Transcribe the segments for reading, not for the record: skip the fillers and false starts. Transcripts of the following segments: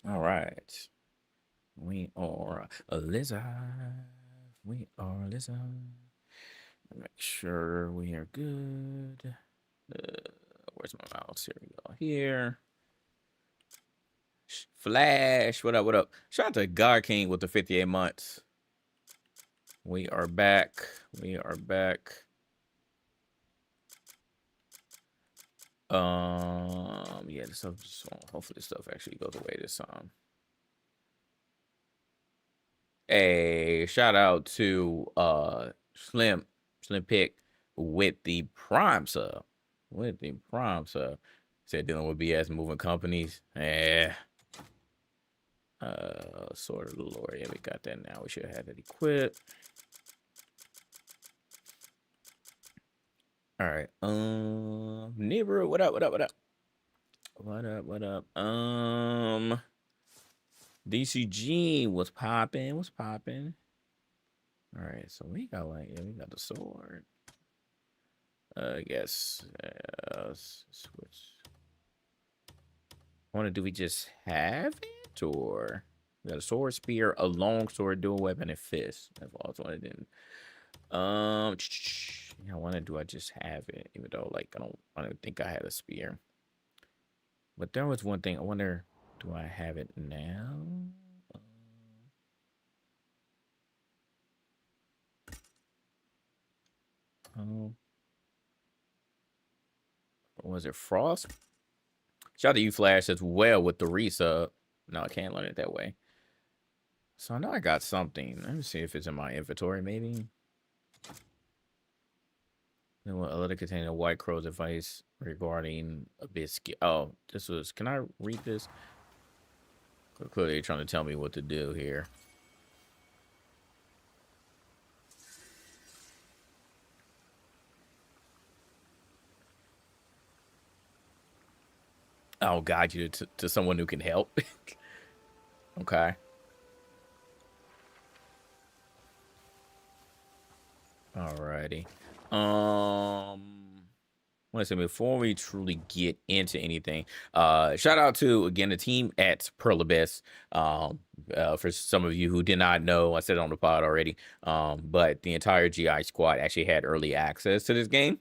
All right. We are live. We are live. Make sure we are good. Where's my mouse? Here we go. Here. Flash. What up? What up? Shout out to God King with the 58 months. We are back. We are back. Yeah, this stuff. Hopefully, this stuff actually goes away this time. Hey, shout out to Slim Pick with the Prime sub. With the Prime sub. Said dealing with BS moving companies. Yeah. Sword of the Lord. Yeah, we got that now. We should have had it equipped. All right. Neighbor, what up? What up? What up? What up? What up? DCG was popping. Was popping. All right. So we got we got the sword. I guess switch. I wonder, do we just have it, or we got a sword, spear, a long sword, dual weapon, and fist? That's all I didn't. I wonder, do I just have it? Even though, like, I don't think I had a spear. But there was one thing. I wonder, do I have it now? Was it Frost? Shout out to you, Flash, as well with the resub. No, I can't learn it that way. So I know I got something. Let me see if it's in my inventory, maybe. Then a letter containing a White Crow's advice regarding a biscuit. Oh, this was. Can I read this? Clearly, trying to tell me what to do here. I'll guide you to someone who can help. Okay. Alrighty. Want to say before we truly get into anything, shout out to again the team at Pearl Abyss. For some of you who did not know, I said it on the pod already. But the entire GI squad actually had early access to this game.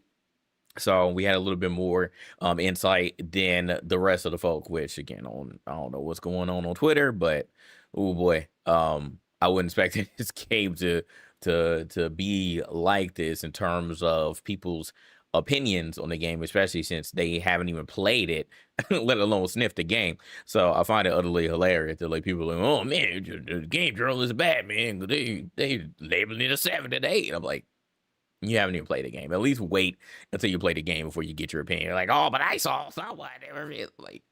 So we had a little bit more insight than the rest of the folk, which again, I don't know what's going on Twitter, but oh boy, I wouldn't expect this game to be like this in terms of people's opinions on the game, especially since they haven't even played it, let alone sniffed the game. So I find it utterly hilarious that like people are like, oh man, the game journal is bad, man. They labeling it a 7 and 8. I'm like, you haven't even played the game. At least wait until you play the game before you get your opinion. Like, oh, but I saw someone. Like,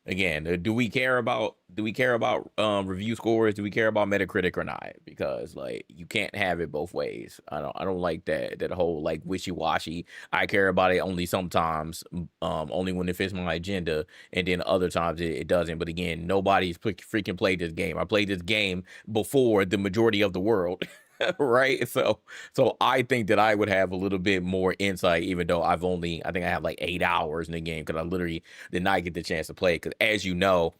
again, do we care about review scores? Do we care about Metacritic or not? Because like you can't have it both ways. I don't like that whole like wishy-washy. I care about it only sometimes, only when it fits my agenda, and then other times it doesn't. But again, nobody's freaking played this game. I played this game before the majority of the world. Right, so I think that I would have a little bit more insight, even though I think I have like 8 hours in the game, because I literally did not get the chance to play. Because as you know,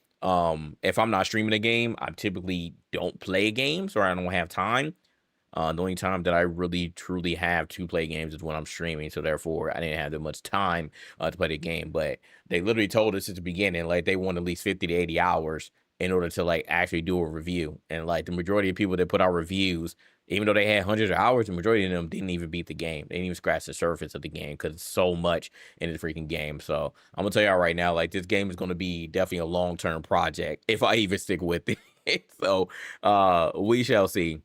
if I'm not streaming a game, I typically don't play games, or I don't have time. The only time that I really truly have to play games is when I'm streaming, so therefore I didn't have that much time to play the game. But they literally told us at the beginning like they want at least 50 to 80 hours in order to like actually do a review. And like the majority of people that put out reviews, even though they had hundreds of hours, the majority of them didn't even beat the game. They didn't even scratch the surface of the game because it's so much in the freaking game. So I'm gonna tell y'all right now, like this game is gonna be definitely a long-term project if I even stick with it. So we shall see.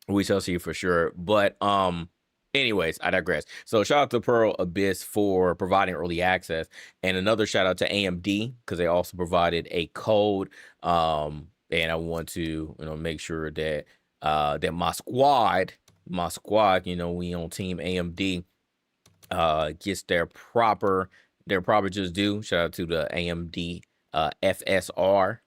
We shall see for sure. But anyways, I digress. So shout out to Pearl Abyss for providing early access, and another shout out to AMD because they also provided a code. And I want to make sure that that my squad, we on team AMD gets their proper just due. Shout out to the AMD FSR,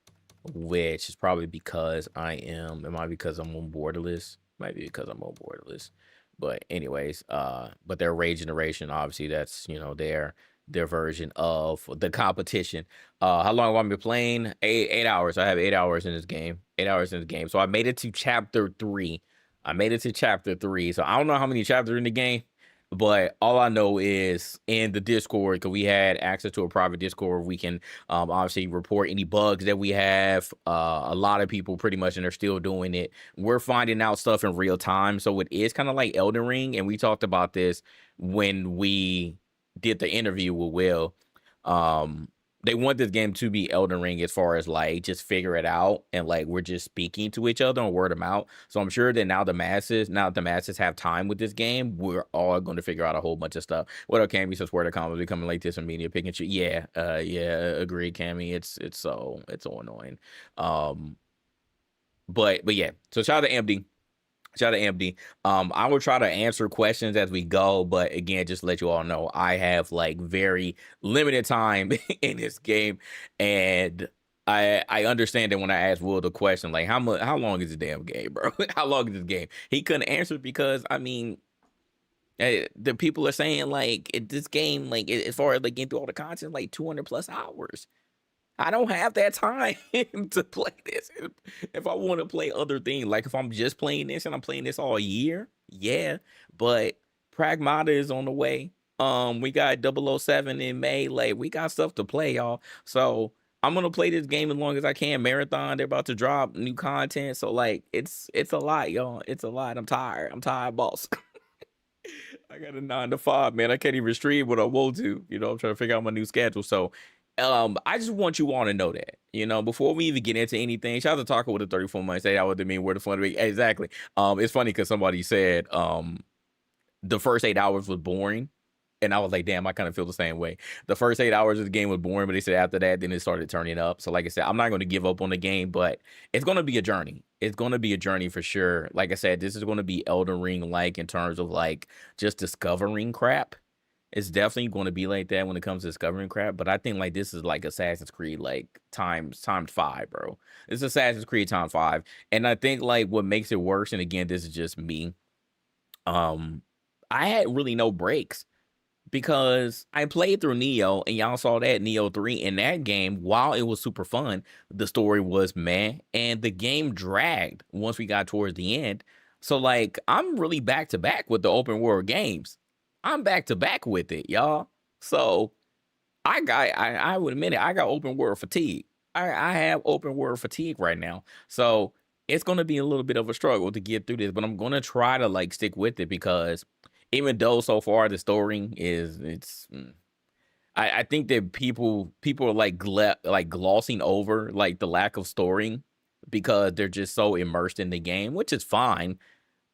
which is probably because it might be because I'm on borderless. Might be because I'm on borderless. But anyways, but their rage generation, obviously that's there. their version of the competition. How long have I been playing? 8 hours. I have 8 hours in this game. 8 hours in this game. So I made it to chapter 3. I made it to chapter 3. So I don't know how many chapters in the game, but all I know is in the Discord, because we had access to a private Discord, we can obviously report any bugs that we have. A lot of people pretty much, and they're still doing it. We're finding out stuff in real time. So it is kind of like Elden Ring. And we talked about this when we did the interview with Will. Um, they want this game to be Elden Ring as far as like just figure it out, and like we're just speaking to each other and word of mouth. So I'm sure that now that the masses have time with this game, we're all going to figure out a whole bunch of stuff. What up, Cammy? Says word of comments becoming like this in media pick and shit. Yeah, yeah, agreed, Cammy. It's so annoying. Um, but yeah. So shout out to MD. Shout out to MD. I will try to answer questions as we go, but again, just to let you all know, I have like very limited time in this game, and I understand that when I asked Will the question, like how long is this damn game, bro? How long is this game? He couldn't answer because I mean, the people are saying like this game, like as far as like getting through all the content, like 200 plus hours. I don't have that time to play this. If I want to play other things, like if I'm just playing this and I'm playing this all year, yeah. But Pragmata is on the way. We got 007 in May. Like we got stuff to play, y'all. So I'm gonna play this game as long as I can. Marathon, they're about to drop new content. So like it's a lot, y'all. It's a lot. I'm tired. I'm tired, boss. I got a 9 to 5, man. I can't even stream what I want to. I'm trying to figure out my new schedule. So I just want you all to know that, before we even get into anything. Shout out to Taco with the 34 months. Say that would mean where the fun be. Exactly. It's funny because somebody said the first 8 hours was boring. And I was like, damn, I kind of feel the same way. The first 8 hours of the game was boring, but they said after that, then it started turning up. So like I said, I'm not going to give up on the game, but it's going to be a journey. It's going to be a journey for sure. Like I said, this is going to be Elden Ring like in terms of like just discovering crap. It's definitely going to be like that when it comes to discovering crap. But I think like this is like Assassin's Creed like times 5, bro. It's Assassin's Creed times 5. And I think like what makes it worse, and again, this is just me. I had really no breaks because I played through Neo, and y'all saw that Neo 3 in that game. While it was super fun, the story was meh, and the game dragged once we got towards the end. So like I'm really back to back with the open world games. I'm back to back with it, y'all. So I would admit it, I got open world fatigue. I have open world fatigue right now. So it's gonna be a little bit of a struggle to get through this, but I'm gonna try to like stick with it because even though so far the story is I think that people are like like glossing over like the lack of story because they're just so immersed in the game, which is fine.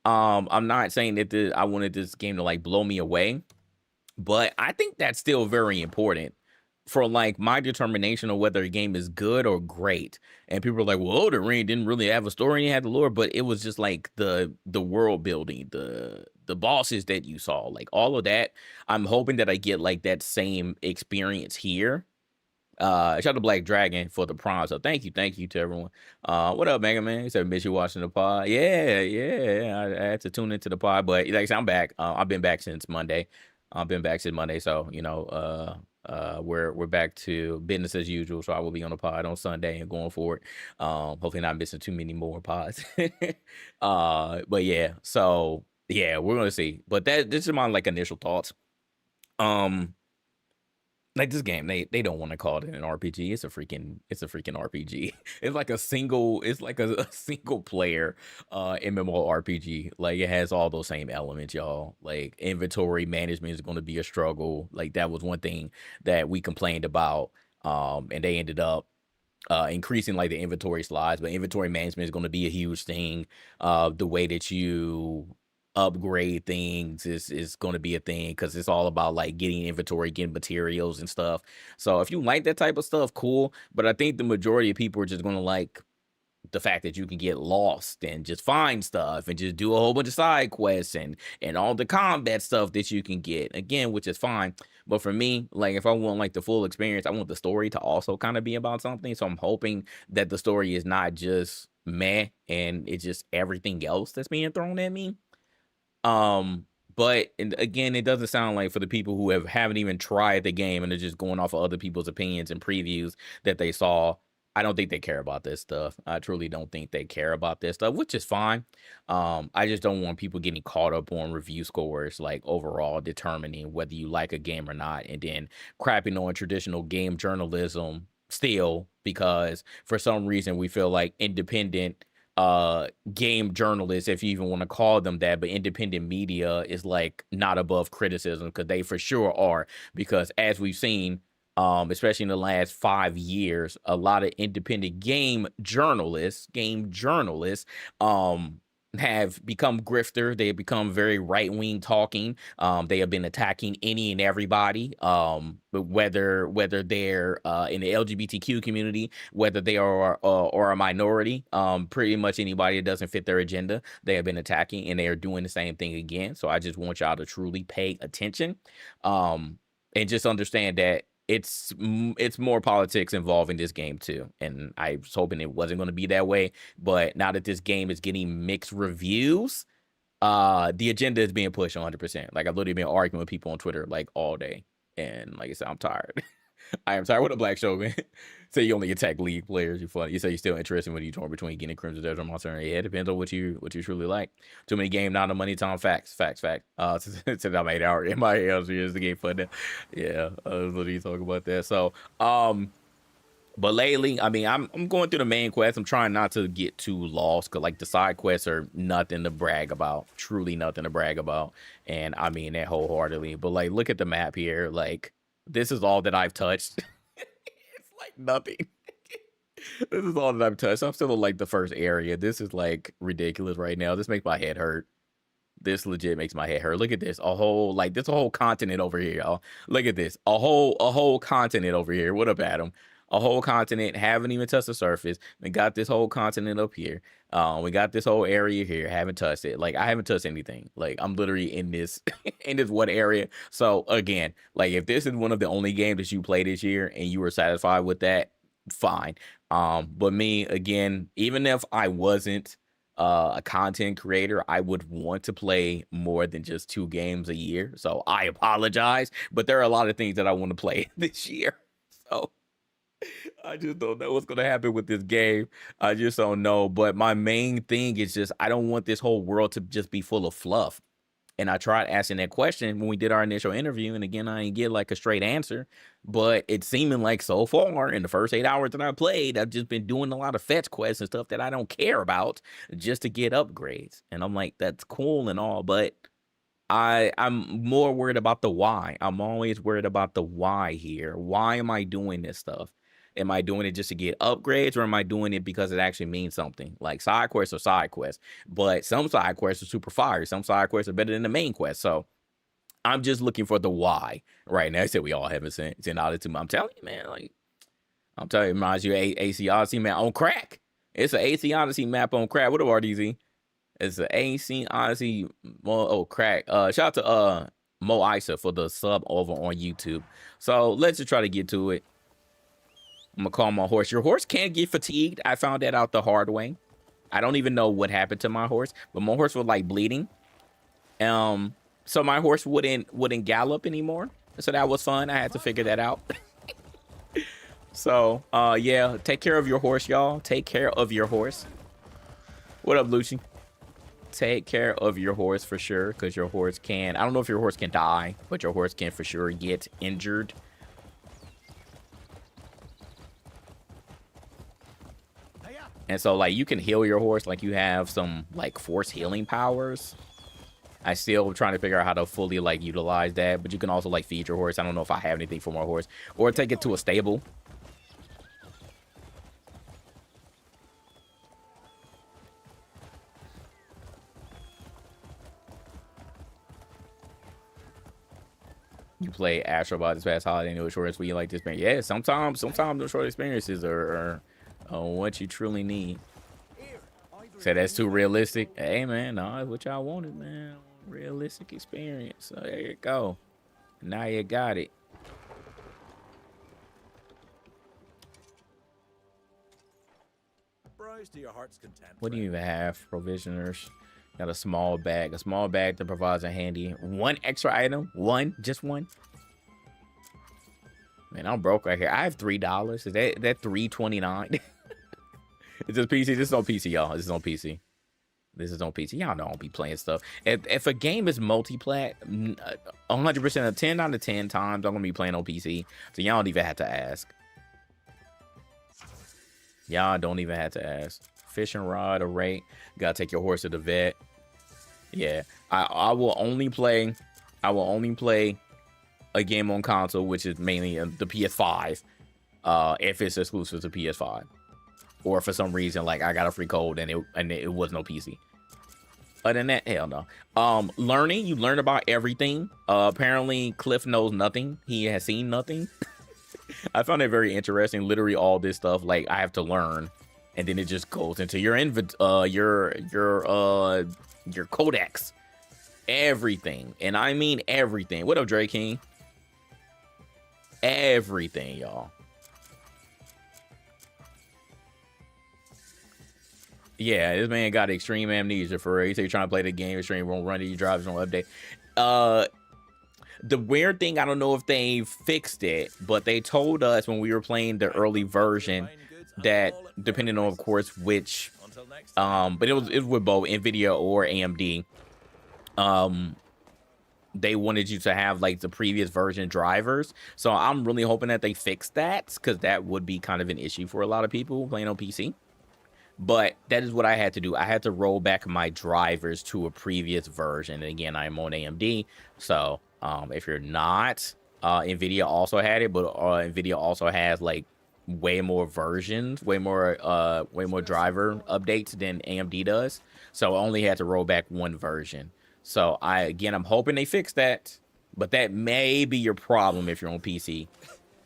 I'm not saying that I wanted this game to like blow me away, but I think that's still very important for like my determination of whether a game is good or great. And people are like, well, Elden Ring didn't really have a story and it had the lore, but it was just like the world building, the bosses that you saw, like all of that. I'm hoping that I get like that same experience here. Shout out to Black Dragon for the prime. So thank you to everyone. What up, Mega Man? He said miss you watching the pod. Yeah. I had to tune into the pod, but like I said, I'm back. I've been back since Monday. So we're back to business as usual. So I will be on the pod on Sunday and going forward. Hopefully not missing too many more pods. But yeah, so yeah, we're gonna see. But this is my like initial thoughts. Like this game, they don't want to call it an RPG. It's a freaking RPG. It's like a single player MMORPG. Like it has all those same elements, y'all. Like inventory management is going to be a struggle. Like that was one thing that we complained about. And they ended up increasing like the inventory slides, but inventory management is going to be a huge thing. The way that you upgrade things is going to be a thing because it's all about like getting inventory, getting materials and stuff. So if you like that type of stuff, cool. But I think the majority of people are just going to like the fact that you can get lost and just find stuff and just do a whole bunch of side quests and all the combat stuff that you can get, again, which is fine. But for me, like if I want like the full experience, I want the story to also kind of be about something. So I'm hoping that the story is not just meh and it's just everything else that's being thrown at me. But and again, it doesn't sound like for the people who haven't even tried the game and they're just going off of other people's opinions and previews that they saw. I don't think they care about this stuff. I truly don't think they care about this stuff, which is fine. I just don't want people getting caught up on review scores, like overall determining whether you like a game or not, and then crapping on traditional game journalism still because for some reason we feel like independent game journalists, if you even want to call them that, but independent media is like not above criticism, because they for sure are. Because as we've seen, especially in the last 5 years, a lot of independent game journalists, have become grifter. They have become very right-wing talking. They have been attacking any and everybody, whether they're in the LGBTQ community, whether they are or a minority, pretty much anybody that doesn't fit their agenda, they have been attacking, and they are doing the same thing again. So I just want y'all to truly pay attention, and just understand that it's more politics involved in this game too. And I was hoping it wasn't going to be that way, but now that this game is getting mixed reviews, the agenda is being pushed 100%. Like, I've literally been arguing with people on Twitter like all day, and like I said, I'm tired. I am tired. What a Black Shogun. Say you only attack League players. You're funny. You say you're still interested when you torn between getting Crimson Desert Monster. Yeah, it depends on what you truly like. Too many game, not enough money, time. Facts. Since I made out in my head, is the game fun. Yeah, I was literally talking about that. So, but lately, I mean, I'm going through the main quest. I'm trying not to get too lost, because like the side quests are nothing to brag about. Truly nothing to brag about. And I mean that wholeheartedly. But like, look at the map here. Like, this is all that I've touched. It's like nothing. This is all that I've touched. I'm still in like the first area. This is like ridiculous right now. This makes my head hurt. This legit makes my head hurt. Look at this. This a whole continent over here, y'all. Look at this. A whole continent over here. What up, Adam? A whole continent. Haven't even touched the surface. We got this whole continent up here. We got this whole area here. Haven't touched it. Like, I haven't touched anything. Like, I'm literally in this in this one area. So again, like, if this is one of the only games that you play this year and you were satisfied with that, fine. But me, again, even if I wasn't a content creator, I would want to play more than just 2 games a year. So I apologize, but there are a lot of things that I want to play this year. So I just don't know what's going to happen with this game. I just don't know. But my main thing is just, I don't want this whole world to just be full of fluff. And I tried asking that question when we did our initial interview. And again, I didn't get like a straight answer. But it's seeming like so far in the first 8 hours that I played, I've just been doing a lot of fetch quests and stuff that I don't care about just to get upgrades. And I'm like, that's cool and all, but I'm more worried about the why. I'm always worried about the why here. Why am I doing this stuff? Am I doing it just to get upgrades, or am I doing it because it actually means something? Like, side quests are side quests, but some side quests are super fire. Some side quests are better than the main quest. So I'm just looking for the why right now. I said we all haven't sent out to me. I'm telling you, man. Like, I'm telling you, it reminds you of AC Odyssey map on crack. It's an AC Odyssey map on crack. What up, RDZ? It's an AC Odyssey. Oh, crack. Shout out to Mo Isa for the sub over on YouTube. So let's just try to get to it. I'm gonna call my horse. Your horse can get fatigued. I found that out the hard way. I don't even know what happened to my horse, but my horse was like bleeding. So my horse wouldn't gallop anymore. So that was fun. I had to figure that out. So yeah, take care of your horse, y'all. Take care of your horse. What up, Lucci? Take care of your horse for sure, because your horse can, I don't know if your horse can die, but your horse can for sure get injured. And so, like, you can heal your horse, like you have some like force healing powers. I still trying to figure out how to fully like utilize that, but you can also like feed your horse. I don't know if I have anything for my horse, or take it to a stable. You play Astrobot this past holiday, no shorts where you like this experience. Yeah, sometimes the short experiences are what you truly need. Say that's too realistic. Hey man, no, that's what y'all wanted, man. Realistic experience. So there you go. Now you got it. To your heart's content. What do you even have? Provisioners. Got a small bag that provides a handy one extra item. Just one. Man, I'm broke right here. I have $3. Is that $3.29? It's just PC. This is on PC, y'all. This is on PC. This is on PC. Y'all know I don't be playing stuff. If a game is multi-plat, 100% of 10 out of 10 times, I'm gonna be playing on PC. So y'all don't even have to ask. Y'all don't even have to ask. Fishing rod, a rate. Gotta take your horse to the vet. Yeah, I will only play. A game on console, which is mainly the PS5, if it's exclusive to PS5, or for some reason like I got a free code and it was no PC. Other than that, hell no. You learn about everything. Apparently Cliff knows nothing. He has seen nothing. I found it very interesting. Literally all this stuff, like I have to learn, and then it just goes into your your codex, everything, and I mean everything. What up, Dre King? Everything, y'all. Yeah, this man got extreme amnesia for real. He said you're trying to play the game, extreme won't run it, you drive, no update. The weird thing, I don't know if they fixed it, but they told us when we were playing the early version that depending on, of course, which but it was with both Nvidia or AMD. They wanted you to have like the previous version drivers, so I'm really hoping that they fix that, because that would be kind of an issue for a lot of people playing on PC. But that is what I had to do. I had to roll back my drivers to a previous version, and again, I'm on AMD, so if you're not, Nvidia also had it, but Nvidia also has like way more versions, way more driver updates than AMD does, so I only had to roll back one version. So I'm hoping they fix that, but that may be your problem if you're on PC,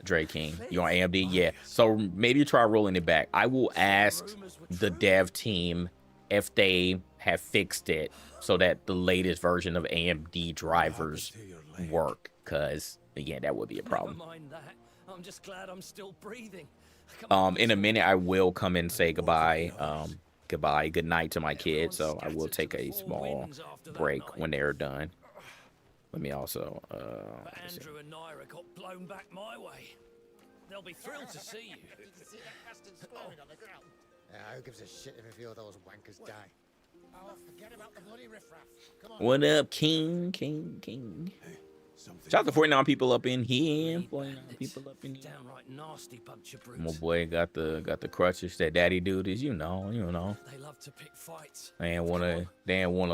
Dre King. You on AMD? Yeah. So maybe try rolling it back. I will ask the dev team if they have fixed it so that the latest version of AMD drivers work, because again, that would be a problem. I'm just glad I'm still breathing. In a minute, I will come and say goodbye. Good night to my kids, so I will take a small break when they're done. Let me also Andrew and Naira got blown back my way. They'll be thrilled to see you. Who gives a shit if a few of those wankers die? Oh, forget about the bloody riffraff. Come on. What up, King? Shout out to 49 people up in here. 49 people up in here. Downright nasty bunch of brutes. My boy got the crutches that daddy duties, you know. They love to pick fights. They ain't wanna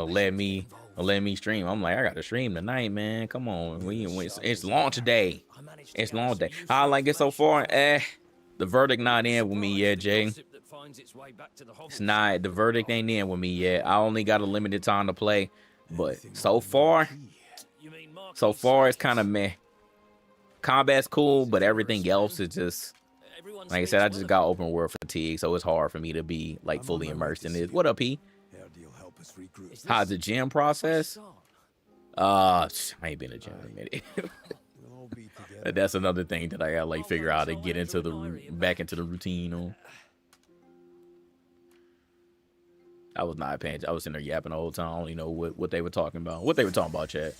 let me stream. I'm like, I gotta stream tonight, man. Come on. It's launch day. It's launch day. How I like it so far? The verdict not in with me yet, Jay. It's not. The verdict ain't in with me yet. I only got a limited time to play, but so far it's kind of meh. Combat's cool, but everything else is just, like I said, I just got open world fatigue, so it's hard for me to be like fully immersed in it. What up, P? How's the gym process? I ain't been to gym in a minute. That's another thing that I gotta like figure out to get into back into the routine on. I was not paying. I was in there yapping the whole time. I don't even know what they were talking about. What they were talking about, chat.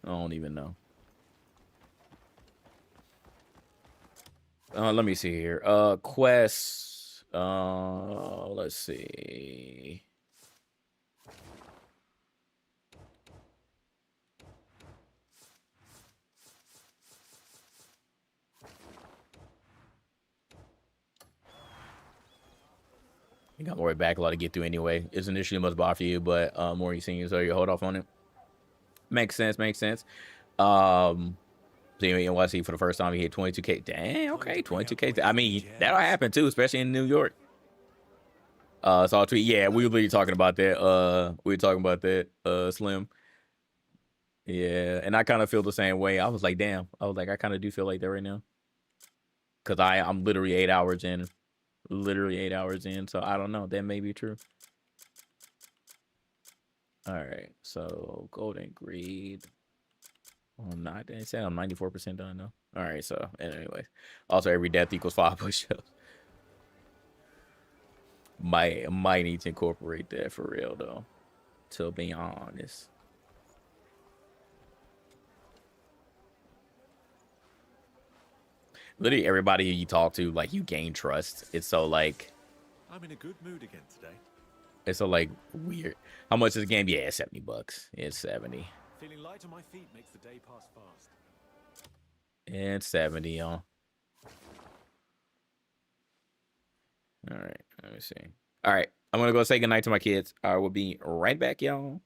I don't even know. Let me see here. Quests. Let's see. You got more backlog to get through anyway. It's initially much bar for you, but more you seen, so you hold off on it. Makes sense. So you NYC for the first time, you hit 22K. Dang, okay, 22K. I mean, that'll happen too, especially in New York. So I'll tweet. Yeah, we were talking about that. Slim. Yeah, and I kind of feel the same way. I was like, damn. I kind of do feel like that right now. Cause I'm literally 8 hours in. So I don't know. That may be true. All right, so golden greed. I'm not. They said I'm 94% done though. All right, so anyways, also every death equals 5 push-ups. Might need to incorporate that for real though. to be honest. Literally everybody you talk to, like, you gain trust. It's so like I'm in a good mood again today. it's so like weird. How much is the game? Yeah, $70. It's 70. Feeling light on my feet makes the day pass fast. It's 70, y'all. All right, let me see. All right, I'm gonna go say goodnight to my kids. I will be right back, y'all.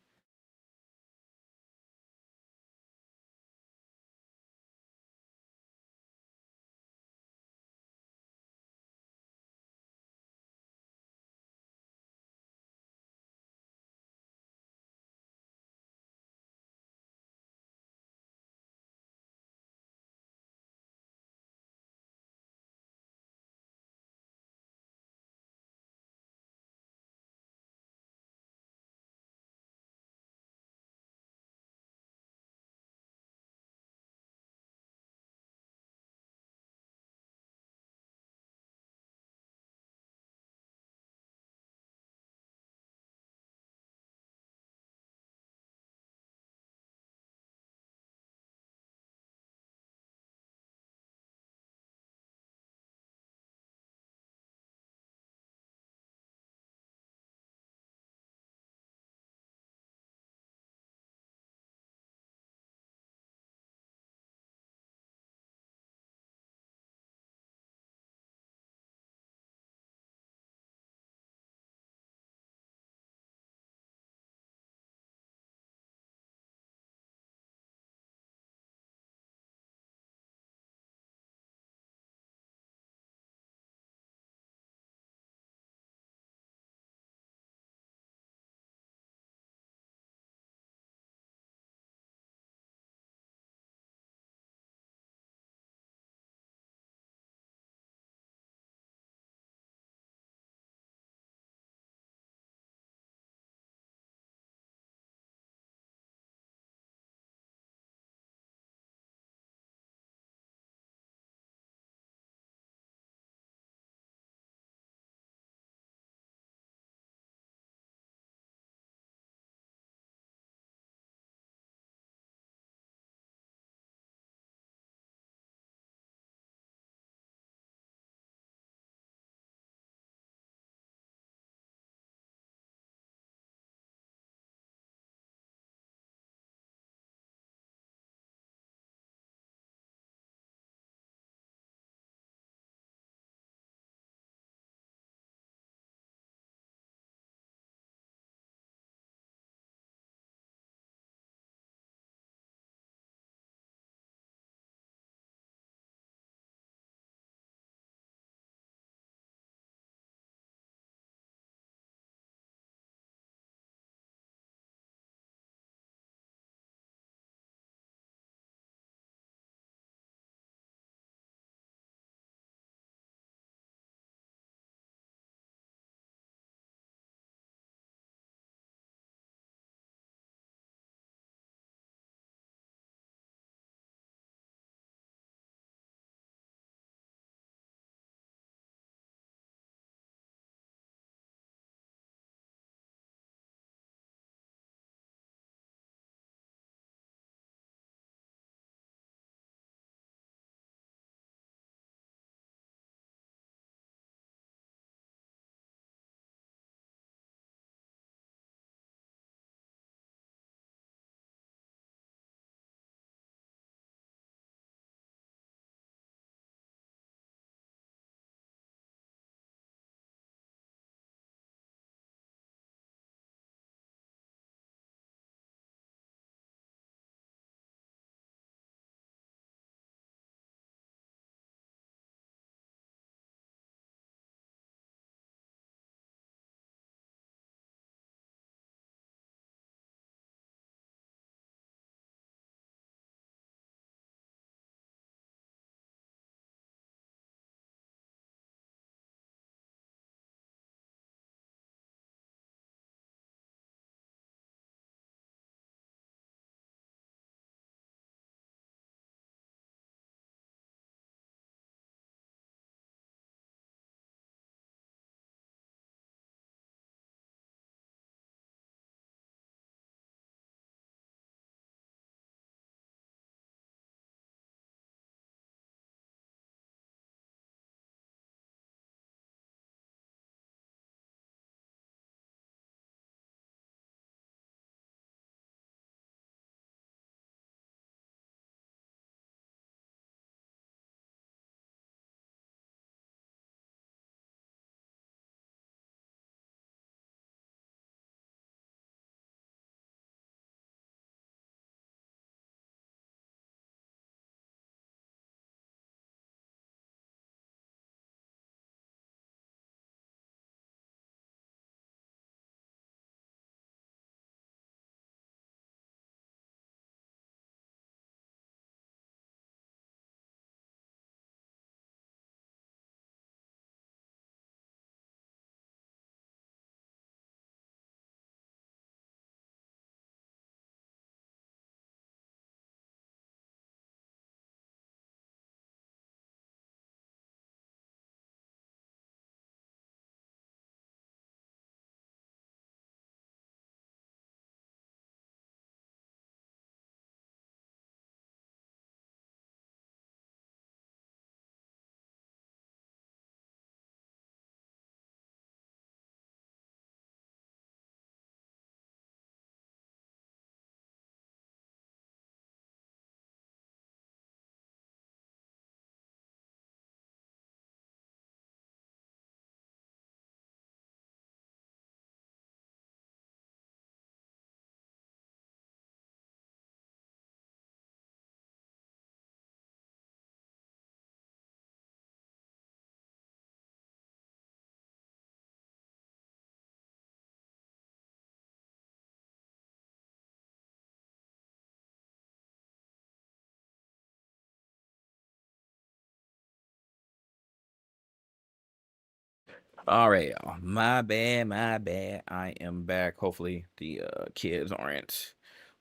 All right, my bad, my bad. I am back. Hopefully the kids aren't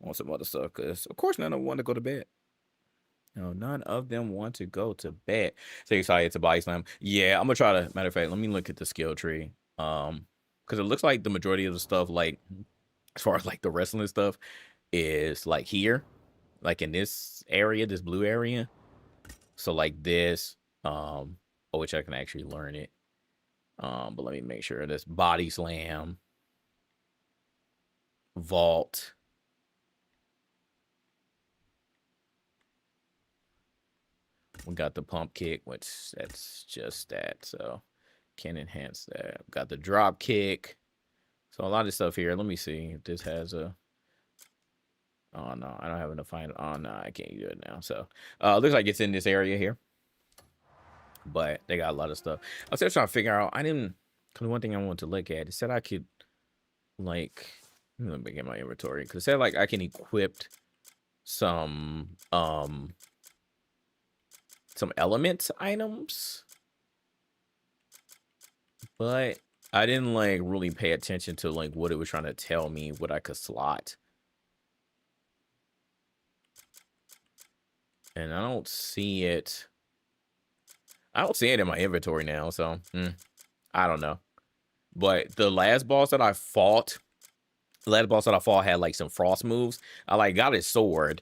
on some other stuff, because of course none of them want to go to bed. No, none of them want to go to bed. So excited to body slam. Yeah, I'm gonna try to. Matter of fact, let me look at the skill tree. Because it looks like the majority of the stuff, like as far as like the wrestling stuff, is like here, like in this area, this blue area. So like this, which I can actually learn it. But let me make sure this body slam, vault. We got the pump kick, which that's just that. So can enhance that. Got the drop kick. So a lot of stuff here. Let me see if this has a. Oh no, I don't have enough find. Oh no, I can't do it now. So looks like it's in this area here. But they got a lot of stuff. I was still trying to figure out. I didn't. Cause one thing I wanted to look at, it said I could, like, let me get my inventory. Cause it said like I can equip some elements items, but I didn't like really pay attention to like what it was trying to tell me what I could slot. And I don't see it. I don't see it in my inventory now, so I don't know. But the last boss that I fought, had like some frost moves. I like got his sword,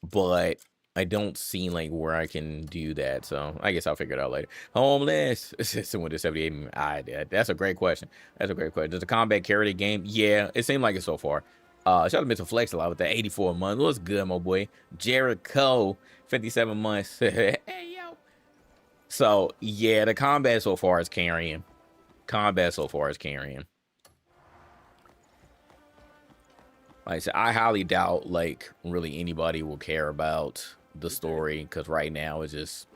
but I don't see like where I can do that. So I guess I'll figure it out later. Homeless. System with the 78. That's a great question. That's a great question. Does the combat carry the game? Yeah, it seemed like it so far. Shout out to Mr. Flex a lot with that 84 months. What's good, my boy? Jericho, 57 months. Hey, yo. So yeah, the combat so far is carrying. Like I said, I highly doubt like really anybody will care about the story, because right now it's just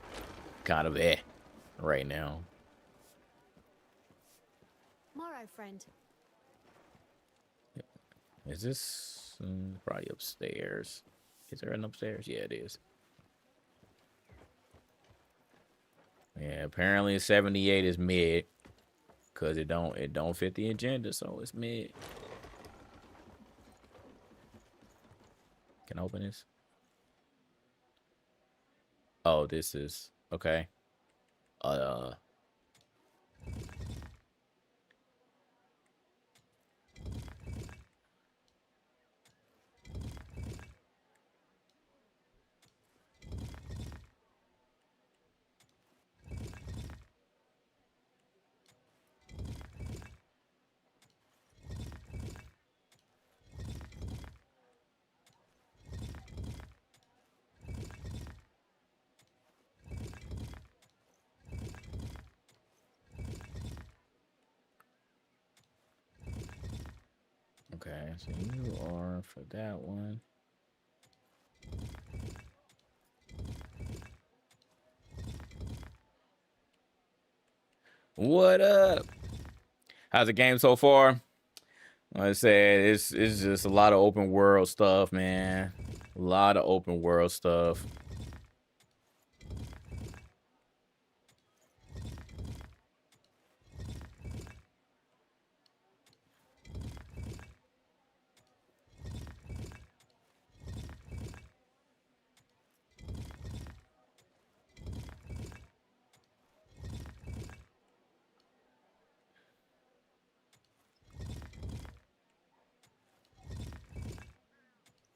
kind of right now. Morrow, friend. Is this probably upstairs? Is there an upstairs? Yeah, it is. Yeah, apparently 78 is mid, because it don't fit the agenda, so it's mid. Can I open this? Oh, this is okay. Okay, so you are for that one. What up? How's the game so far? Like I said, it's just a lot of open world stuff, man. A lot of open world stuff.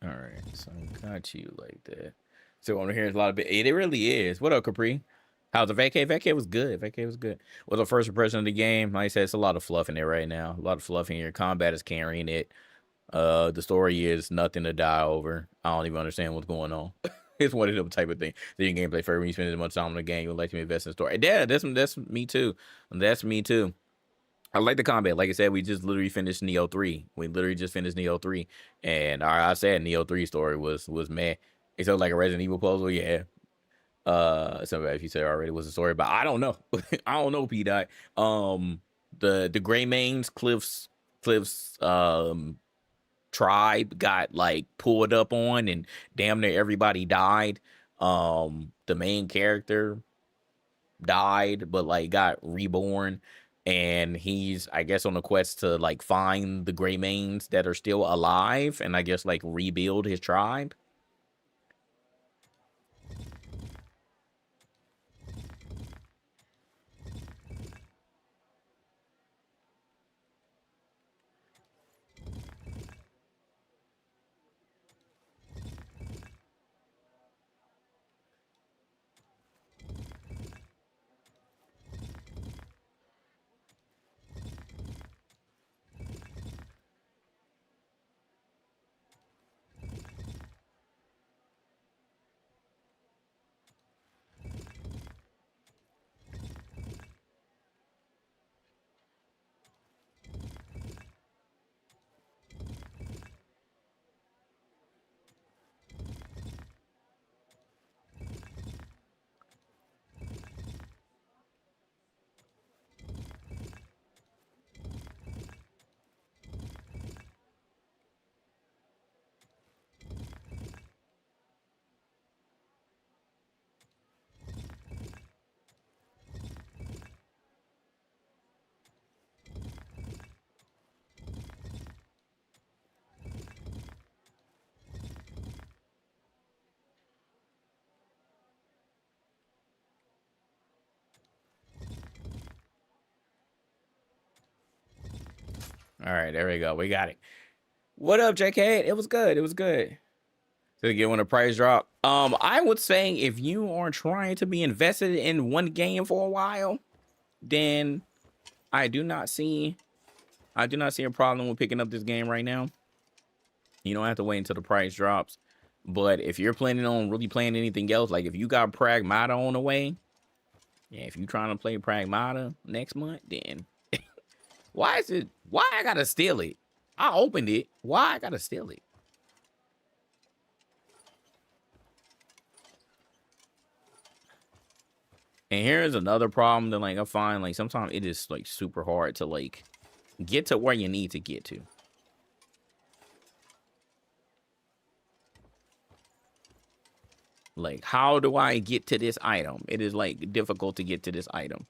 All right, so I got you like that. So on here is a lot of it really is. What up, Capri? How's the vacay? Vacay was good. Vacay was good. Was the first impression of the game? Like I said, it's a lot of fluff in there right now. A lot of fluff in here. Combat is carrying it. The story is nothing to die over. I don't even understand what's going on. It's one of them type of thing. The gameplay for when you spend as much time on the game, you'll like to invest in the story. Yeah, that's me too. That's me too. I like the combat. Like I said, we just literally finished Neo 3. We literally just finished Neo 3. And I said Neo 3 story was meh. Except like a Resident Evil puzzle, yeah. So if you said already was a story, but I don't know. I don't know, P Dot. The Gray Mains, Cliff's tribe got like pulled up on, and damn near everybody died. The main character died, but like got reborn. and he's, I guess, on a quest to like find the gray mains that are still alive and I guess like rebuild his tribe. All right, there we go. We got it. What up, JK? It was good. It was good. To get when the price drop. I would say if you are trying to be invested in one game for a while, then I do not see a problem with picking up this game right now. You don't have to wait until the price drops. But if you're planning on really playing anything else, like if you got Pragmata on the way, yeah, if you're trying to play Pragmata next month, then why I gotta steal it? I opened it. Why I gotta steal it? And here's another problem that like I find like sometimes it is like super hard to like get to where you need to get to. Like, how do I get to this item? It is like difficult to get to this item.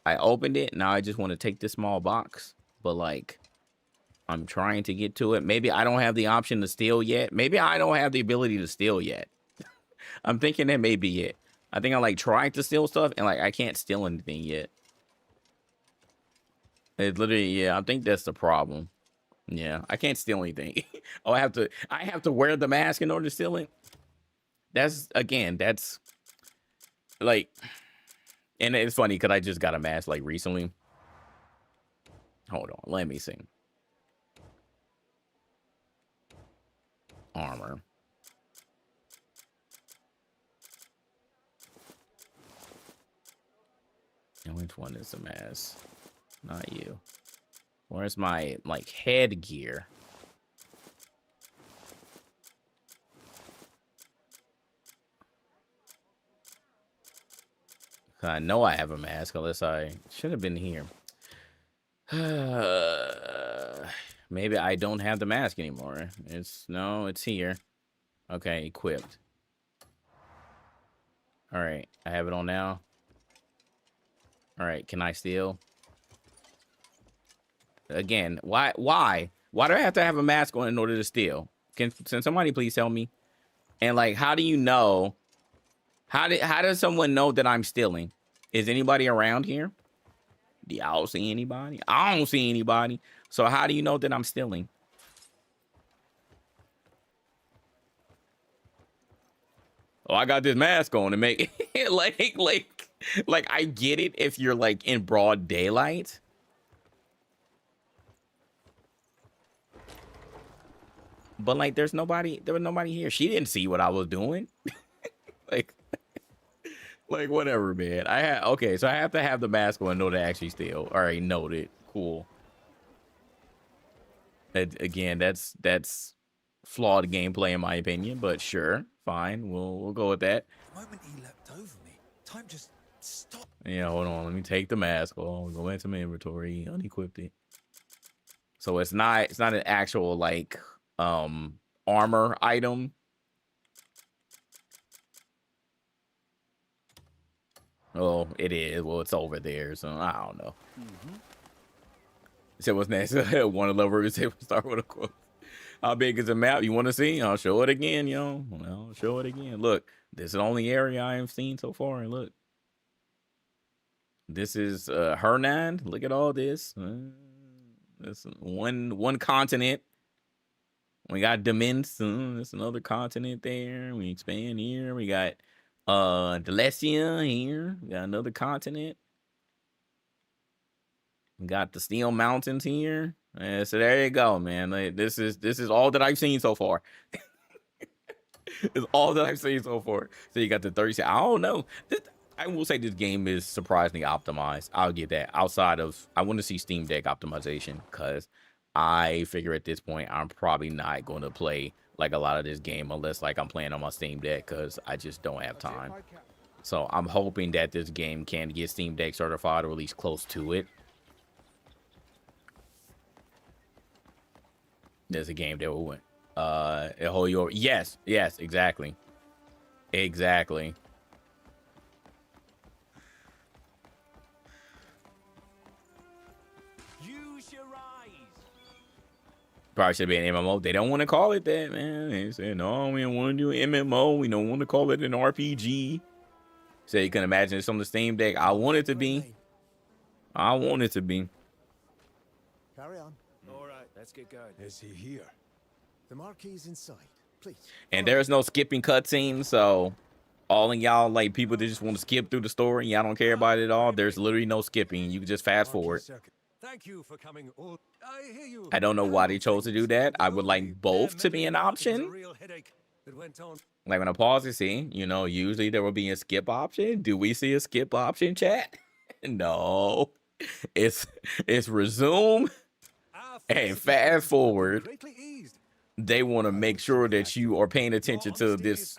I opened it. Now I just want to take this small box, but like I'm trying to get to it. Maybe I don't have the option to steal yet. Maybe I don't have the ability to steal yet. I'm thinking that may be it. I think I like tried to steal stuff and like I can't steal anything yet. It literally, yeah, I think that's the problem. Yeah, I can't steal anything. Oh, I have to wear the mask in order to steal it. That's like, and it's funny because I just got a mask like recently. Hold on, let me see. Armor. And which one is the mask? Not you. Where's my like headgear? I know I have a mask unless I should have been here. Maybe I don't have the mask anymore. It's here. Okay, equipped. All right, I have it on now. All right, can I steal? Again, why do I have to have a mask on in order to steal? Can somebody please tell me? And like, how do you know? How does someone know that I'm stealing? Is anybody around here? Do y'all see anybody? I don't see anybody. So how do you know that I'm stealing? Oh, I got this mask on to make it like I get it if you're like in broad daylight. But like there was nobody here. She didn't see what I was doing. like whatever, man. Okay, so I have to have the mask on in order to actually steal. All right, noted. Cool. Again, that's flawed gameplay in my opinion, but sure, fine. We'll go with that. The moment he leapt over me, time just stopped. Yeah, hold on. Let me take the mask off. Go into my inventory, unequipped it. So it's not an actual like armor item. Oh, it is. Well, it's over there, so I don't know. So what's next? One of the lovers say start with a quote. How big is the map? You want to see? I'll show it again, yo. I'll show it again. Look, this is the only area I have seen so far. And look, this is Hernan. Look at all this. This one continent. We got Demens. There's another continent there. We expand here. We got Delecia here. We got another continent. We got the Steel Mountains here. So there you go, man. Like, this is all that I've seen so far. It's all that I've seen so far. So you got the 30. I don't know. I will say this game is surprisingly optimized. I'll get that. Outside of, I want to see Steam Deck optimization, because I figure at this point I'm probably not going to play like a lot of this game unless like I'm playing on my Steam Deck, because I just don't have time. So I'm hoping that this game can get Steam Deck certified, or at least close to it. There's a game that will win. A whole your yes, exactly. Exactly. Use your eyes. Probably should be an MMO. They don't want to call it that, man. They said, no, we don't want to do an MMO. We don't want to call it an RPG. So you can imagine it's on the Steam Deck. I want it to be. I want it to be. Carry on. All right, let's get going. Is he here? The marquee's inside. Please. And there's no skipping cutscenes, so all of y'all, like, people that just want to skip through the story, y'all don't care about it at all, there's literally no skipping. You can just fast forward. Thank you for coming. All I hear you. I don't know why they chose to do that. I would like both to be an option. Like when I pause to see, you know, usually there will be a skip option. Do we see a skip option, chat? No. It's resume and fast forward. They want to make sure that you are paying attention to this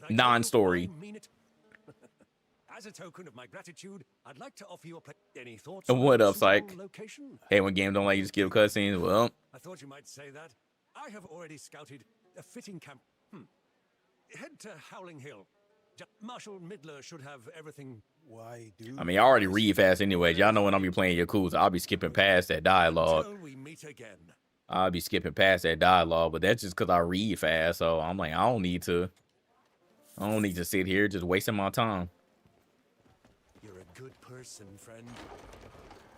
non-story. As a token of my gratitude, I'd like to offer you any thoughts. And what up, Psych? Location? Hey, when games don't like you to skip cutscenes, well, I thought you might say that. I have already scouted a fitting camp. Head to Howling Hill. Marshal Midler should have everything. Why do? I mean, I already read fast anyway. Y'all know when I'll be playing Yakuza, I'll be skipping past that dialogue. Until we meet again. I'll be skipping past that dialogue, but that's just because I read fast. So I'm like, I don't need to sit here just wasting my time. You're a good person, friend.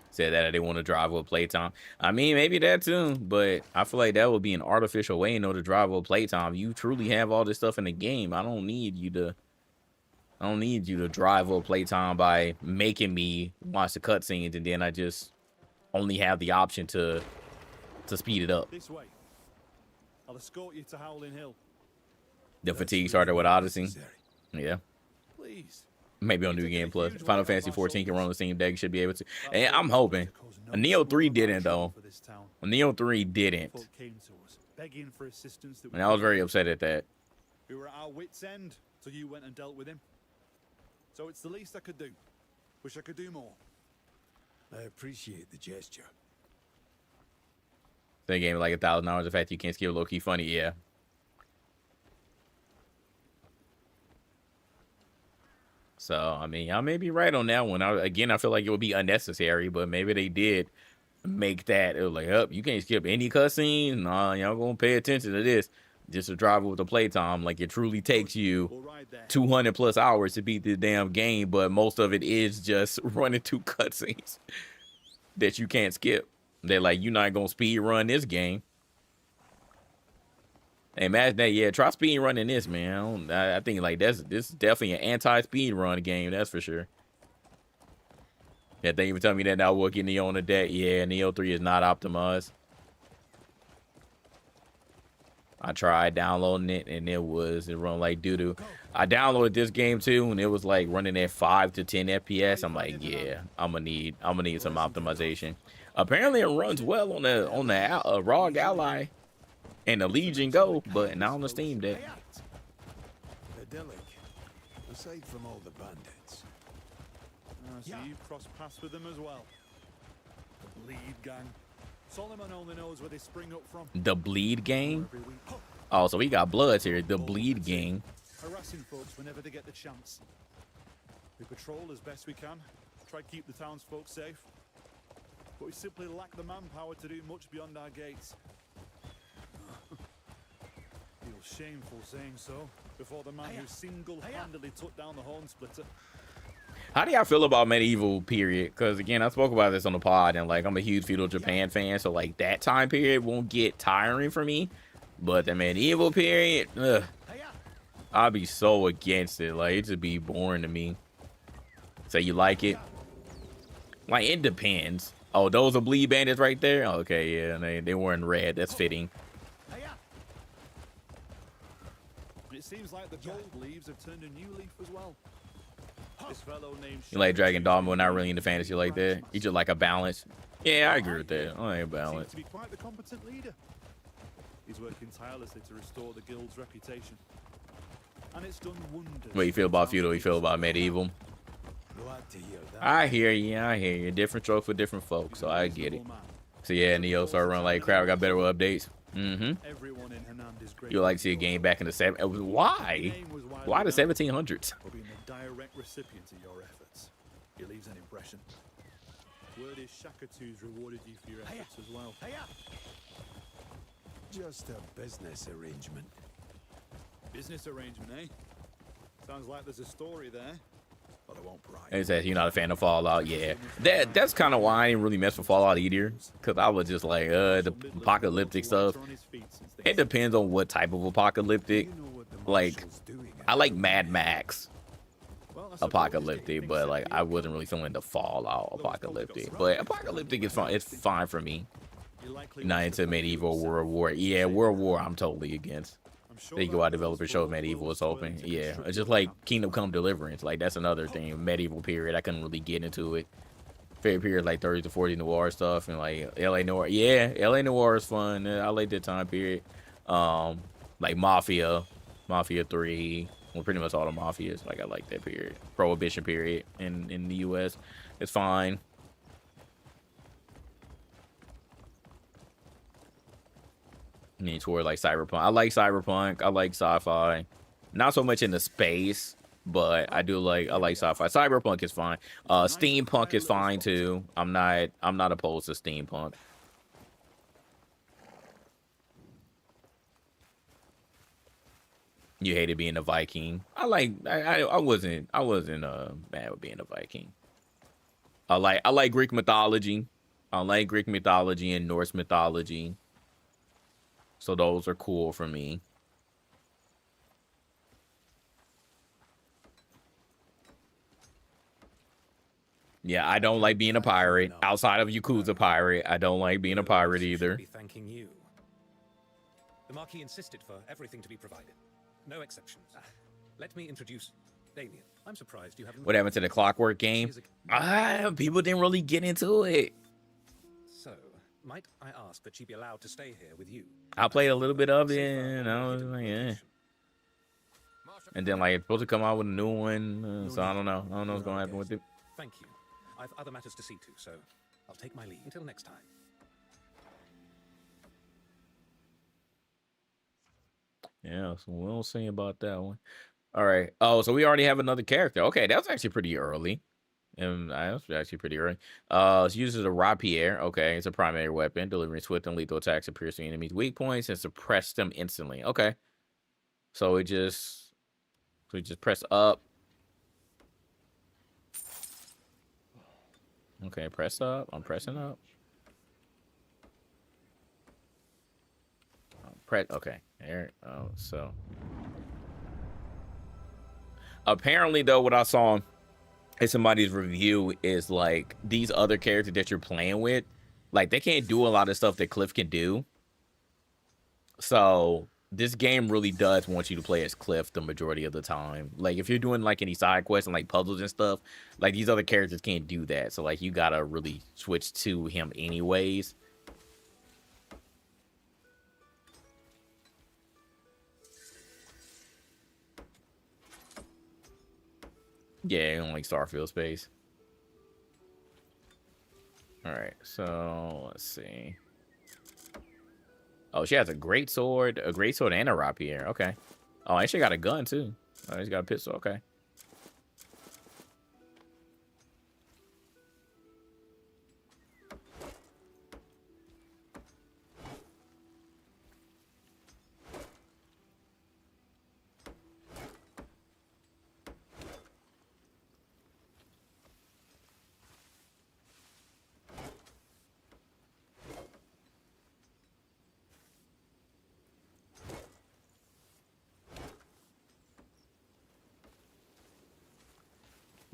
Said that I didn't want to drive with playtime. I mean, maybe that too, but I feel like that would be an artificial way, to drive with playtime. You truly have all this stuff in the game. I don't need you to drive with playtime by making me watch the cutscenes, and then I just only have the option to speed it up. This way. I'll escort you to Howling Hill. The fatigue started with Odyssey. Yeah. Please. Maybe on New Game Plus. Final Fantasy 14 can run on the Steam Deck. Should be able to. And I'm hoping. Neo 3 didn't, though. Neo 3 didn't. And I was very upset at that. We were at our wits' end, so you went and dealt with him. So it's the least I could do. Wish I could do more. I appreciate the gesture. They gave me like $1,000. The fact you can't skip low-key funny, yeah. So, I mean, y'all may be right on that one. Again, I feel like it would be unnecessary, but maybe they did make that. It was like, oh, you can't skip any cutscenes. Nah, y'all gonna pay attention to this. Just to drive with the playtime. Like, it truly takes you 200 plus hours to beat the damn game, but most of it is just running through cutscenes that you can't skip. They're like, you're not gonna speed run this game. Hey, imagine that. Yeah, try speed running this, man. I think like this is definitely an anti-speed run game. That's for sure. Yeah, they even tell me that now. Working Neo on the deck. Yeah, Neo 3 is not optimized. I tried downloading it and it run like doo-doo. I downloaded this game too and it was like running at 5 to 10 FPS. I'm like, yeah, I'm gonna need some optimization. Apparently it runs well on the ROG Ally and the Legion Go, but not on the Steam Deck. Idyllic, aside from all the bandits. So you crossed paths with them as well. The Bleed Gang. Solomon only knows where they spring up from. The Bleed Gang? Oh, so we got Bloods here. The Bleed Gang. Harassing folks whenever they get the chance. We patrol as best we can, try to keep the townsfolk safe. But we simply lack the manpower to do much beyond our gates. Feels shameful saying so, before the man who single-handedly took down the Horn Splitter. How do y'all feel about medieval period? Because again, I spoke about this on the pod, and like I'm a huge feudal Japan fan, so like that time period won't get tiring for me. But the medieval period, ugh, I'll be so against it. Like it just be boring to me. So you like it? Like it depends. Oh, those are bleed bandits right there. Okay, yeah, they were in red. That's fitting. It seems like the gold leaves have turned a new leaf as well. This fellow named You like Dragon Dogma, but not really into fantasy like that. You just like a balance. Yeah, I agree with that. I like a balance. Seems to be quite the competent leader. He's working tirelessly to restore the guild's reputation, and it's done wonders. What you feel about feudal? You feel about medieval? Glad to hear that. I hear you. I hear you. Different stroke for different folks, so I get it. So yeah, Neo started running like crap. Got better with updates. Everyone in Hernand is great. You like to see a game back in the why? Why the 1700s? For being a direct recipient of your efforts. He leaves an impression. Word is Shakatu's rewarded you for your efforts as well. Just a business arrangement. Business arrangement, eh? Sounds like there's a story there. But I won't pry. It says you're not a fan of Fallout. Yeah, that's kind of why I didn't really mess with Fallout either, because I was just like the apocalyptic stuff. It depends on what type of apocalyptic. Like I like Mad Max apocalyptic, but like I wasn't really feeling the Fallout apocalyptic. But apocalyptic is fine. It's fine for me. Not into medieval World War. Yeah, World War I'm totally against. There you go, our developer showed medieval is open. Yeah, it's just like Kingdom Come Deliverance. Like that's another thing. Medieval period, I couldn't really get into it. Favorite period like 30s to 40s noir stuff and like LA noir. Yeah, LA noir is fun. I like that time period. Like Mafia 3. Well, pretty much all the mafias. Like I like that period. Prohibition period in the US. It's fine. Need toward like cyberpunk. I like cyberpunk. I like sci-fi. Not so much into space, but I like sci-fi. Cyberpunk is fine. Steampunk is fine too. I'm not opposed to steampunk. You hated being a Viking. I wasn't mad with being a Viking. I like Greek mythology. I like Greek mythology and Norse mythology. So those are cool for me. Yeah, I don't like being a pirate. Outside of Yakuza pirate, I don't like being a pirate either. Be thanking you. The Marquis insisted for everything to be provided. No exceptions. Let me introduce Damien. I'm surprised you haven't... What happened to the Clockwork game? People didn't really get into it. So, might I ask that she be allowed to stay here with you? I played a little bit of it, and I was like, yeah. And then, like, it's supposed to come out with a new one, so I don't know. I don't know what's going to happen with it. Thank you. I've other matters to see to, so I'll take my leave. Until next time. Yeah, so we'll see about that one. All right. Oh, so we already have another character. Okay, that's actually pretty early. And that's actually pretty early. It uses a rapier. Okay, it's a primary weapon, delivering swift and lethal attacks that pierce the enemy's weak points and suppress them instantly. Okay. So we just press up. Okay, press up. I'm pressing up. Okay. There. Oh, so apparently though, what I saw in somebody's review is like these other characters that you're playing with, like they can't do a lot of stuff that Cliff can do. So this game really does want you to play as Cliff the majority of the time. Like if you're doing like any side quests and like puzzles and stuff, like these other characters can't do that. So like you gotta really switch to him anyways. Yeah, you don't like Starfield space. All right, so let's see. Oh, she has a great sword and a rapier. Okay. Oh, and she got a gun too. Oh, she's got a pistol. Okay.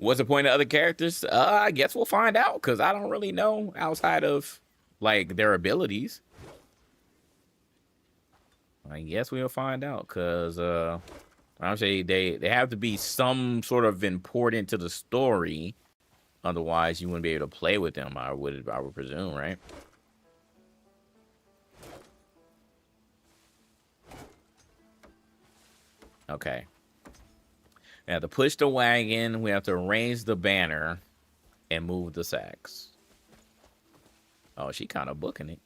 What's the point of other characters? I guess we'll find out, because I don't really know outside of like their abilities. I guess we'll find out, because I'm saying they have to be some sort of important to the story. Otherwise, you wouldn't be able to play with them, I would presume, right? Okay. We have to push the wagon. We have to raise the banner and move the sacks. Oh, she kind of booking it.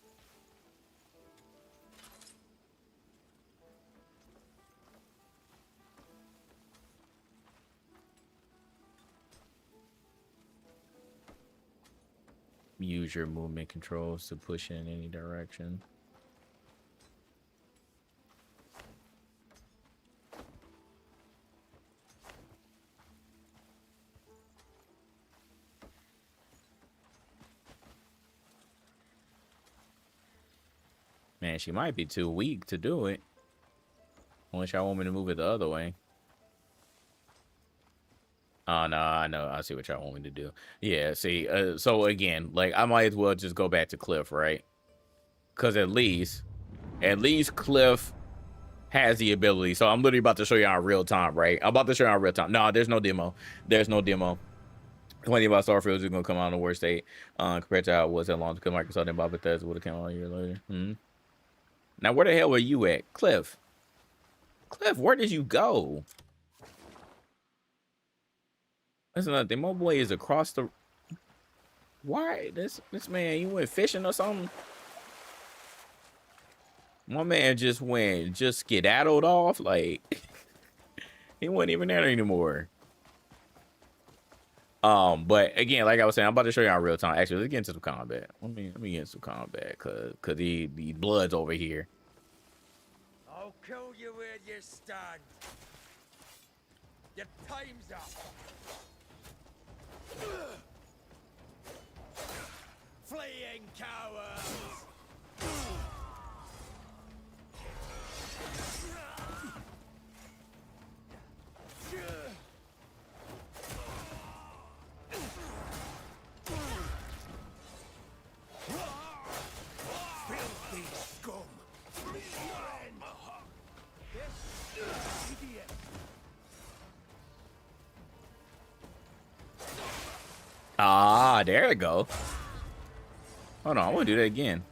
Use your movement controls to push in any direction. Man, she might be too weak to do it. Unless y'all want me to move it the other way. Oh, no, I know. I see what y'all want me to do. Yeah, see, so again, like, I might as well just go back to Cliff, right? Because at least Cliff has the ability. So I'm literally about to show you in real time, right? I'm about to show you in real time. No, there's no demo. There's no demo. The funny about Starfield is going to come out in the worst state compared to how it was that long ago. Microsoft and Bob Bethesda would have come out a year later. Now, where the hell were you at? Cliff, where did you go? That's another thing. My boy is across the... Why? This man, you went fishing or something? My man just skedaddled off. Like, he wasn't even there anymore. But again, like I was saying, I'm about to show you in real time. Actually, let's get into some combat. Let me get into some combat, cause the blood's over here. I'll kill you where you stand. Your time's up. Fleeing cowards. Filthy scum. Idiot. Ah, there we go. Hold on, I want to do that again.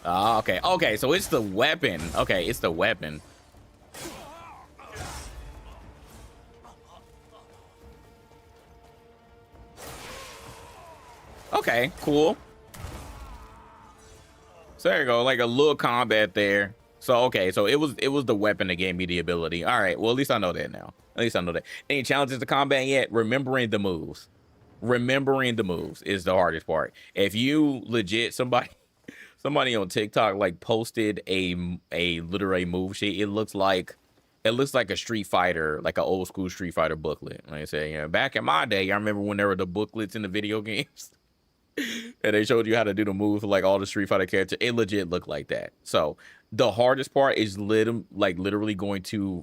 Ah, okay. Okay, so it's the weapon. Okay, it's the weapon. Okay, cool. So there you go, like a little combat there. So okay, so it was the weapon that gave me the ability. All right, well at least I know that now. At least I know that. Any challenges to combat yet? Remembering the moves. Remembering the moves is the hardest part. If you legit somebody on TikTok like posted a literary move sheet, it looks like a Street Fighter, like an old school Street Fighter booklet. Like I said, you know, back in my day, I remember when there were the booklets in the video games. And they showed you how to do the moves for like all the Street Fighter characters. It legit looked like that. So the hardest part is literally going to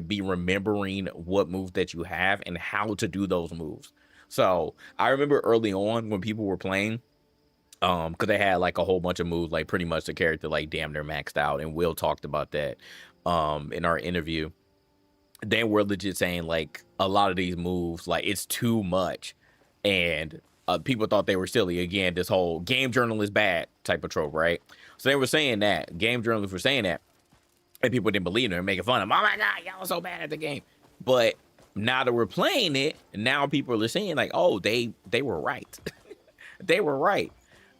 be remembering what moves that you have and how to do those moves. So I remember early on when people were playing, because they had like a whole bunch of moves, like pretty much the character like damn near maxed out, and Will talked about that in our interview. They were legit saying like a lot of these moves, like it's too much, and people thought they were silly. Again, this whole game journal is bad type of trope, right? So they were saying that, game journalists were saying that, and people didn't believe them and making fun of them. Oh my God, y'all so bad at the game. But now that we're playing it, now people are saying like, oh, they were right. They were right.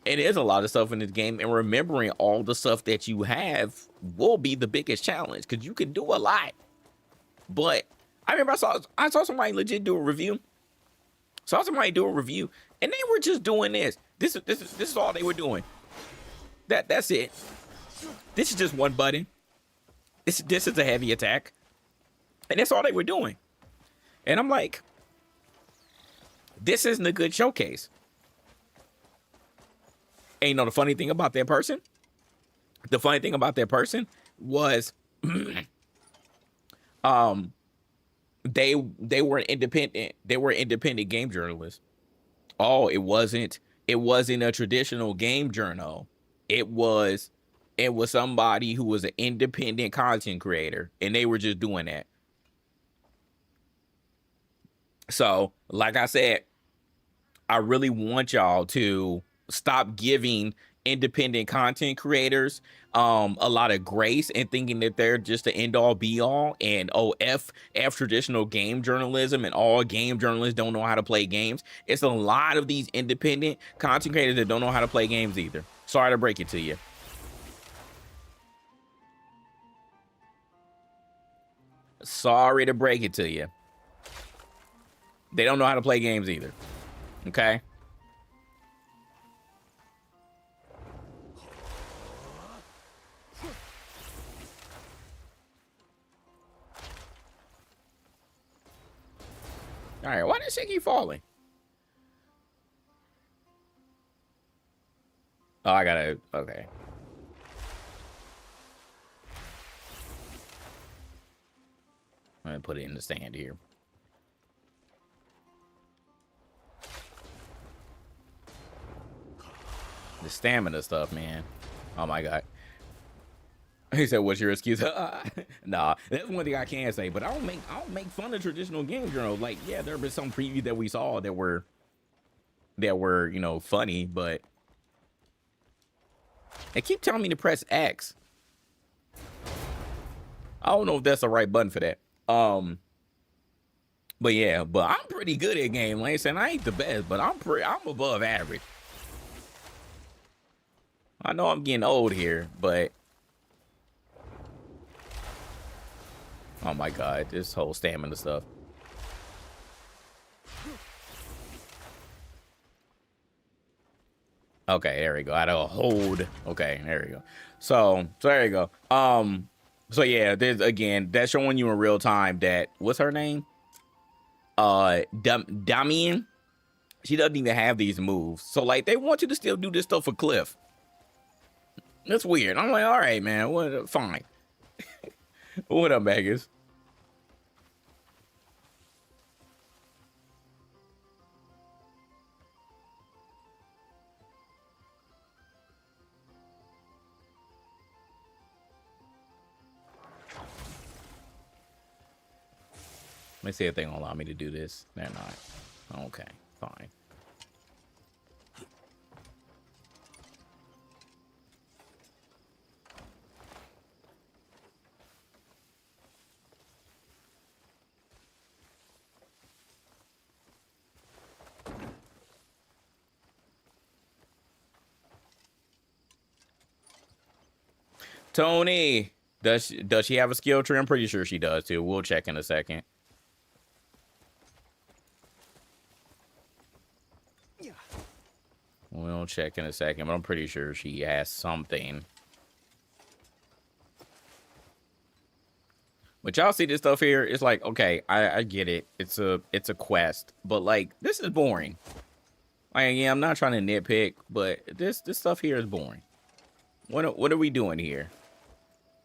And there's a lot of stuff in this game, and remembering all the stuff that you have will be the biggest challenge, because you can do a lot. But I remember I saw somebody legit do a review. Saw somebody do a review, and they were just doing this. This is all they were doing. That's it. This is just one button. This is a heavy attack, and that's all they were doing. And I'm like, this isn't a good showcase. And you know the funny thing about that person? The funny thing about that person, was um they were independent. They were independent game journalists. Oh, it wasn't a traditional game journal. It was it was somebody who was an independent content creator, and they were just doing that. So, like I said, I really want y'all to stop giving independent content creators a lot of grace and thinking that they're just the end all be all, and oh, f traditional game journalism and all game journalists don't know how to play games. It's a lot of these independent content creators that don't know how to play games either. Sorry to break it to you. Sorry to break it to you. They don't know how to play games either. Okay? All right, why does she keep falling? Oh, I gotta, okay. I'm gonna put it in the stand here. The stamina stuff, man. Oh my God. He said, "What's your excuse?" Nah, that's one thing I can say. But I don't make fun of traditional game journals. Like, yeah, there have been some previews that we saw that were funny, but they keep telling me to press X. I don't know if that's the right button for that. But yeah, but I'm pretty good at game. Like I said, I ain't the best, but I'm above average. I know I'm getting old here, but oh my God, this whole stamina stuff. Okay, there we go. I had a hold. Okay, there we go. So there you go. So yeah, there's again that's showing you in real time that what's her name? Damien. She doesn't even have these moves. So like they want you to still do this stuff for Cliff. That's weird. I'm like, all right, man. What? Fine. What up, Vegas? Let me see if they're gonna allow me to do this. They're not. Okay, fine. Tony, does she have a skill tree? I'm pretty sure she does too. We'll check in a second. We'll check in a second, but I'm pretty sure she has something. But y'all see this stuff here? It's like, okay, I get it. It's a quest, but like this is boring. Like, yeah, I'm not trying to nitpick, but this stuff here is boring. What are we doing here?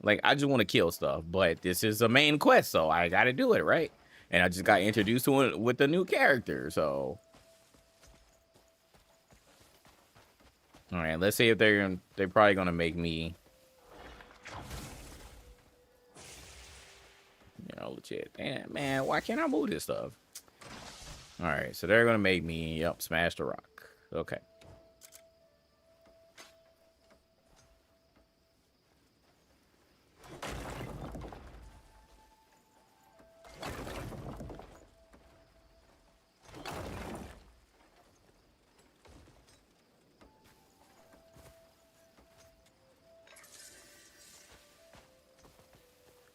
Like, I just want to kill stuff, but this is a main quest, so I got to do it, right? And I just got introduced to it with a new character, so. All right, let's see if they're probably gonna make me, legit. Damn, man, why can't I move this stuff? All right, so they're gonna make me, smash the rock. Okay.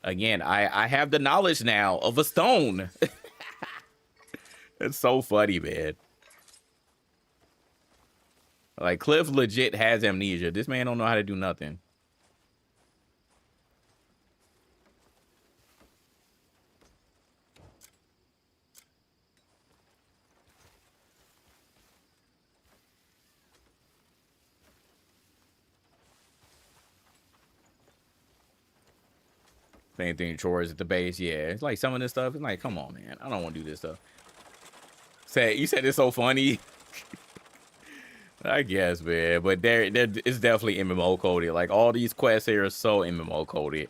Again, I have the knowledge now of a stone. It's so funny, man. Like, Cliff legit has amnesia. This man don't know how to do nothing. Same thing, chores at the base. Yeah, it's like some of this stuff. It's like, come on, man. I don't want to do this stuff. You said it's so funny. I guess, man. But it's definitely MMO coded. Like, all these quests here are so MMO coded.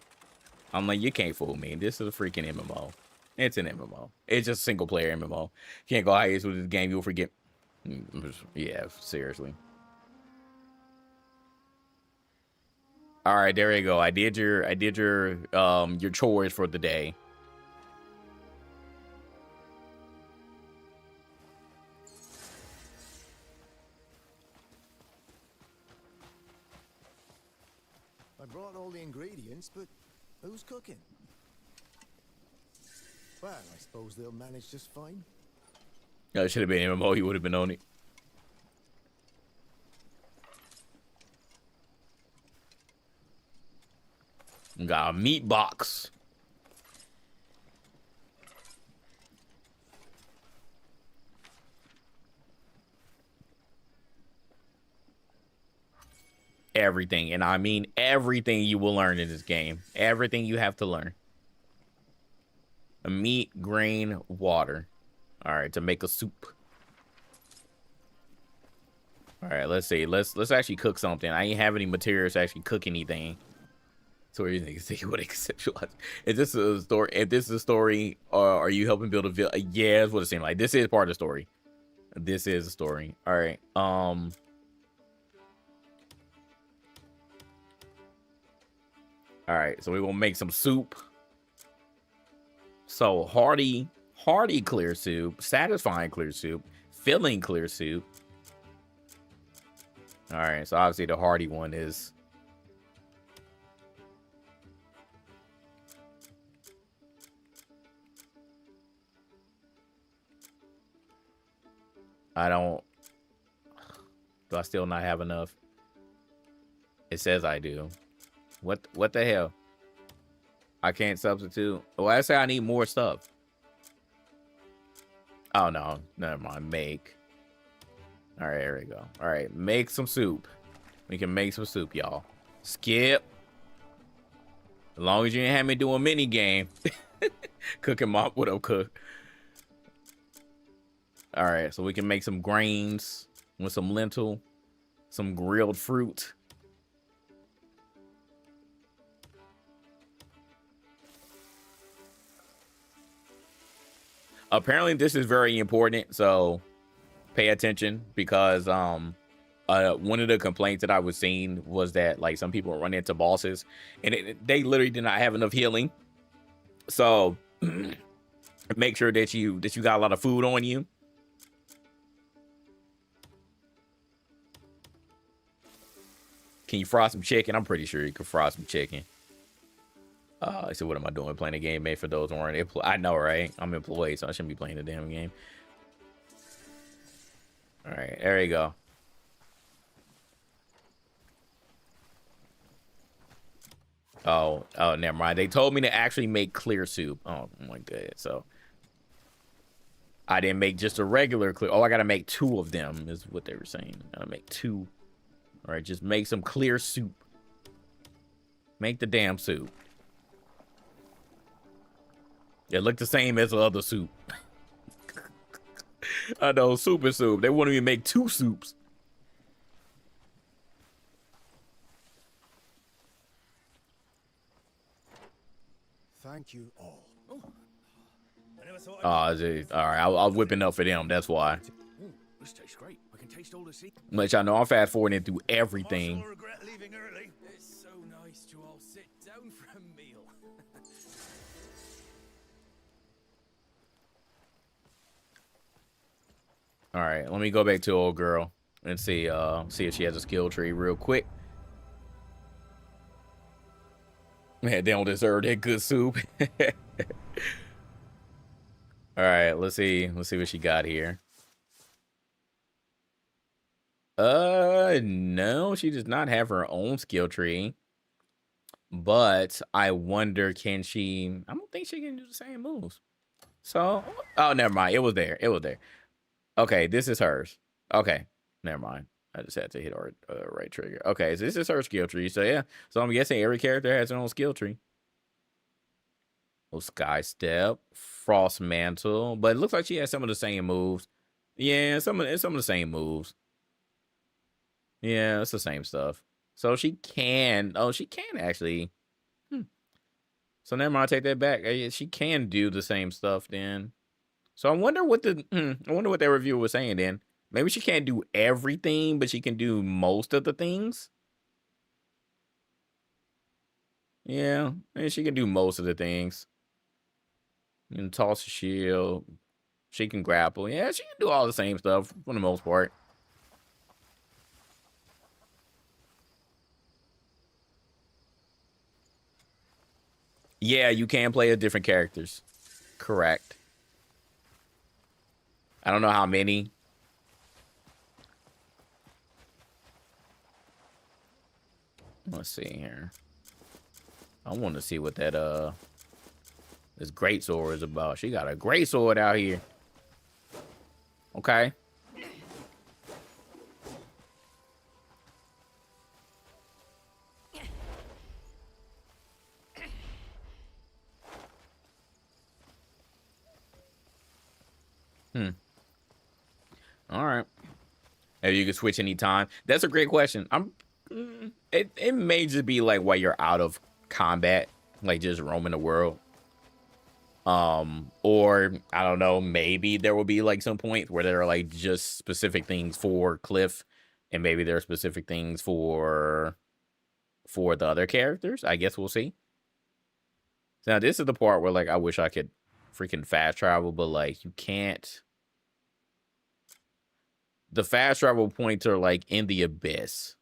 I'm like, you can't fool me. This is a freaking MMO. It's an MMO. It's just single player MMO. Can't go hiatus with this game. You'll forget. Yeah, seriously. All right, there you go. I did your chores for the day. I brought all the ingredients, but who's cooking? Well, I suppose they'll manage just fine. No, it should have been MMO. You would have been on it. Got a meat box. Everything, and I mean everything you will learn in this game. Everything you have to learn. A meat, grain, water. All right, to make a soup. All right, let's see. Let's actually cook something. I ain't have any materials to actually cook anything. So you can see what it conceptualize. Is this a story? If this is a story, are you helping build a village? Yeah, that's what it seemed like. This is part of the story. This is a story. All right. All right. So we will make some soup. So hearty clear soup, satisfying clear soup, filling clear soup. All right. So obviously the hearty one is. Do I still not have enough? It says I do. What the hell? I can't substitute. Oh, I say I need more stuff. Oh no, never mind. Make. All right, there we go. All right, make some soup. We can make some soup, y'all. Skip. As long as you didn't have me do a mini game. Cooking mop, what up, cook? All right, so we can make some grains with some lentil, some grilled fruit. Apparently this is very important, so pay attention, because one of the complaints that I was seeing was that like some people run into bosses and they literally did not have enough healing. So make sure that you got a lot of food on you. Can you fry some chicken? I'm pretty sure you can fry some chicken. So what am I doing? Playing a game made for those who aren't employed. I know, right? I'm employed, so I shouldn't be playing the damn game. All right, there you go. Oh, never mind. They told me to actually make clear soup. Oh my god. So I didn't make just a regular clear. Oh, I gotta make 2 of them, is what they were saying. I gotta make 2. All right, just make some clear soup. Make the damn soup. It looked the same as the other soup. I know, soup is soup. They want me to make 2 soups. Thank you all. All right, I'll whip it up for them. That's why. Ooh, this tastes great. I can taste all the sea. Let y'all know I'm fast forwarding through everything. Marshall will regret leaving early. It's so nice to all sit down for a meal. All right, let me go back to old girl and see if she has a skill tree real quick. Man, they don't deserve that good soup. All right, let's see what she got here. No, she does not have her own skill tree. But I wonder, can she? I don't think she can do the same moves. So, oh, never mind. It was there. Okay, this is hers. Okay, never mind. I just had to hit our right trigger. Okay, so this is her skill tree. So yeah, so I'm guessing every character has their own skill tree. Sky Step, Frost Mantle, but it looks like she has some of the same moves. Yeah, some of the same moves. Yeah, it's the same stuff. So she can. Oh, she can actually. So never mind. I take that back. She can do the same stuff then. So I wonder what the I wonder what that reviewer was saying then. Maybe she can't do everything, but she can do most of the things. Yeah, and she can do most of the things. You can toss a shield. She can grapple. Yeah, she can do all the same stuff for the most part. Yeah, you can play a different characters. Correct. I don't know how many. Let's see here. I want to see what that this great sword is about. She got a great sword out here. Okay. All right. If you can switch anytime. That's a great question. It may just be like while you're out of combat, like just roaming the world. Or I don't know, maybe there will be like some point where there are like just specific things for Cliff, and maybe there are specific things for the other characters. I guess we'll see. So now this is the part where like I wish I could freaking fast travel, but like you can't. The fast travel points are like in the abyss.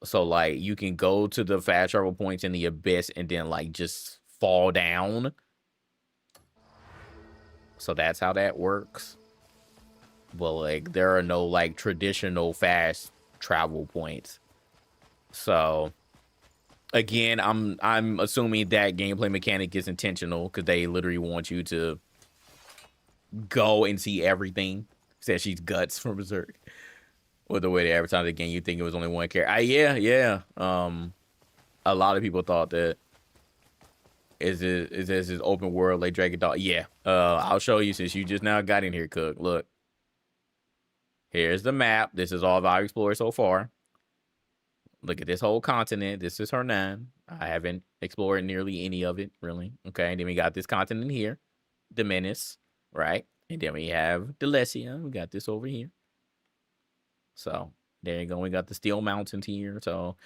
So like you can go to the fast travel points in the abyss and then like just fall down. So that's how that works. But like there are no like traditional fast travel points. So again, I'm assuming that gameplay mechanic is intentional because they literally want you to go and see everything. Said she's Guts from Berserk. With the way they advertised the game, you think it was only one character. Yeah. A lot of people thought that is this open world like Dragon Dog. Yeah. I'll show you since you just now got in here, Cook. Look. Here's the map. This is all I've explored so far. Look at this whole continent. This is Hernan. I haven't explored nearly any of it, really. Okay, and then we got this continent here. The Menace, right? And then we have Delecia. We got this over here. So there you go. We got the Steel Mountains here. So,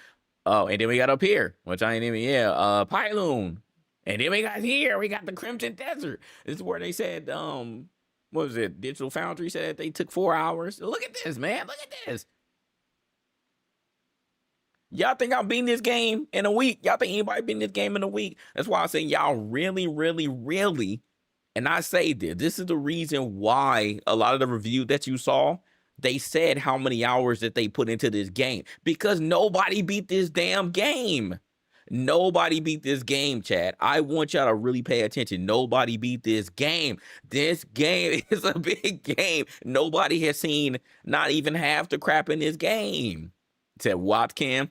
oh, and then we got up here, which I ain't even, Pyloon. And then we got here, we got the Crimson Desert. This is where they said, what was it? Digital Foundry said they took 4 hours. Look at this, man. Look at this. Y'all think I'm beating this game in a week? Y'all think anybody beating this game in a week? That's why I say y'all really, and I say this is the reason why a lot of the review that you saw, they said how many hours that they put into this game. Because nobody beat this damn game. Nobody beat this game, Chad. I want y'all to really pay attention. Nobody beat this game. This game is a big game. Nobody has seen not even half the crap in this game. Said Watcam.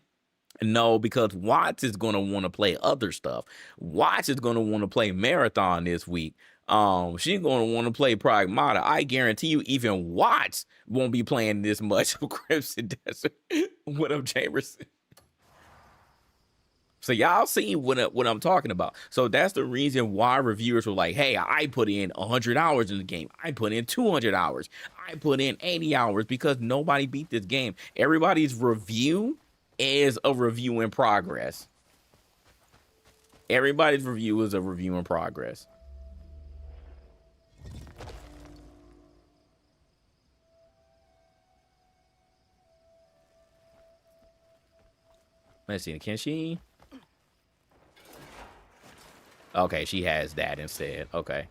No, because Watts is going to want to play other stuff. Watts is going to want to play Marathon this week. She's going to want to play Pragmata. I guarantee you even Watts won't be playing this much of Crimson Desert. What up, Jamerson? So y'all see what I'm talking about. So that's the reason why reviewers were like, hey, I put in 100 hours in the game. I put in 200 hours. I put in 80 hours because nobody beat this game. Everybody's review is a review in progress. Everybody's review is a review in progress. Let's see, can she? Okay, she has that instead. Okay.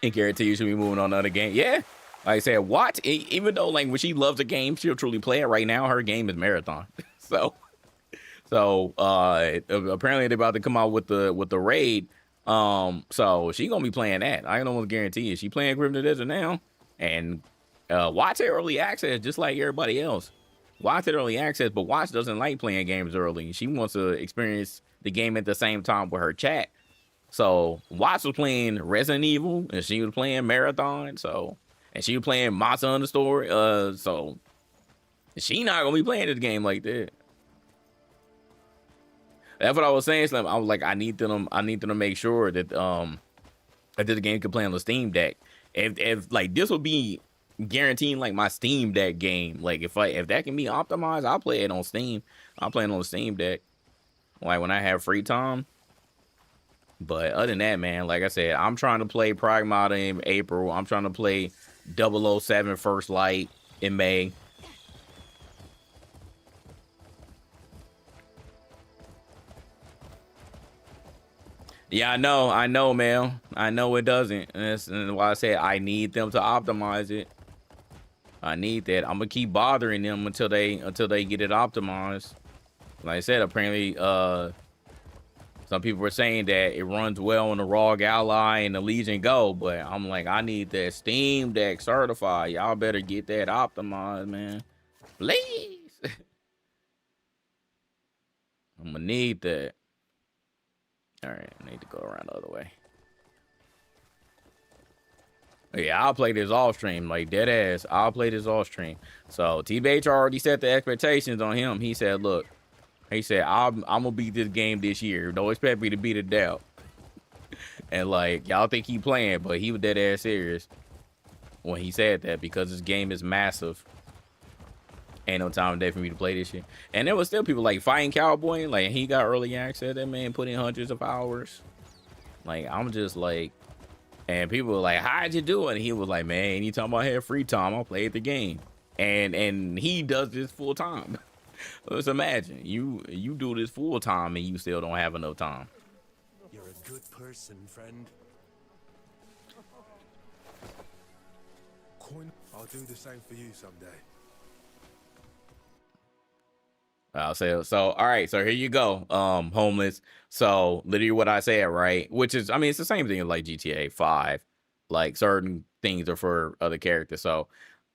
And guarantee you she'll be moving on to another game. Yeah. Like I said, Watts, even though like when she loves a game, she'll truly play it. Right now, her game is Marathon. So apparently they're about to come out with the raid. So she gonna be playing that. I can almost guarantee it. She playing Grim the Desert now, and Watch it early access just like everybody else. Watch it early access, but Watch doesn't like playing games early. She wants to experience the game at the same time with her chat. So Watts was playing Resident Evil and she was playing Marathon. So, and she was playing Monster Hunter Story. So she not gonna be playing this game like that. That's what I was saying, Slim. I was like, I need them to make sure that that the game can play on the Steam Deck. If like this will be guaranteeing like my Steam Deck game. Like if that can be optimized, I'll play it on Steam. I'll play it on the Steam Deck. Like when I have free time. But other than that, man, like I said, I'm trying to play Pragmata in April. I'm trying to play 007 First Light in May. Yeah, I know, man. I know it doesn't. And that's why I said I need them to optimize it. I need that. I'm gonna keep bothering them until they get it optimized. Like I said, apparently, some people were saying that it runs well on the Rogue Ally and the Legion Go, but I'm like, I need that Steam Deck certified. Y'all better get that optimized, man. Please. I'm gonna need that. All right, I need to go around the other way. Yeah, I'll play this off stream, like dead ass. I'll play this off stream. So TBH already set the expectations on him. He said, look, he said, I'm gonna beat this game this year. Don't expect me to beat it down. And like, y'all think he playing, but he was dead ass serious when he said that, because this game is massive. Ain't no time of day for me to play this shit. And there was still people like Fighting Cowboy, like he got early access. That man put in hundreds of hours. Like, I'm just like, and people were like, how'd you do it? And he was like, man, anytime I have free time, I'll play the game. And he does this full time. Let's imagine you do this full time and you still don't have enough time. You're a good person, friend. Coin. I'll do the same for you someday. I'll say so. All right, so here you go, homeless. So literally what I said, right? Which is, I mean, it's the same thing as like GTA 5. Like certain things are for other characters. So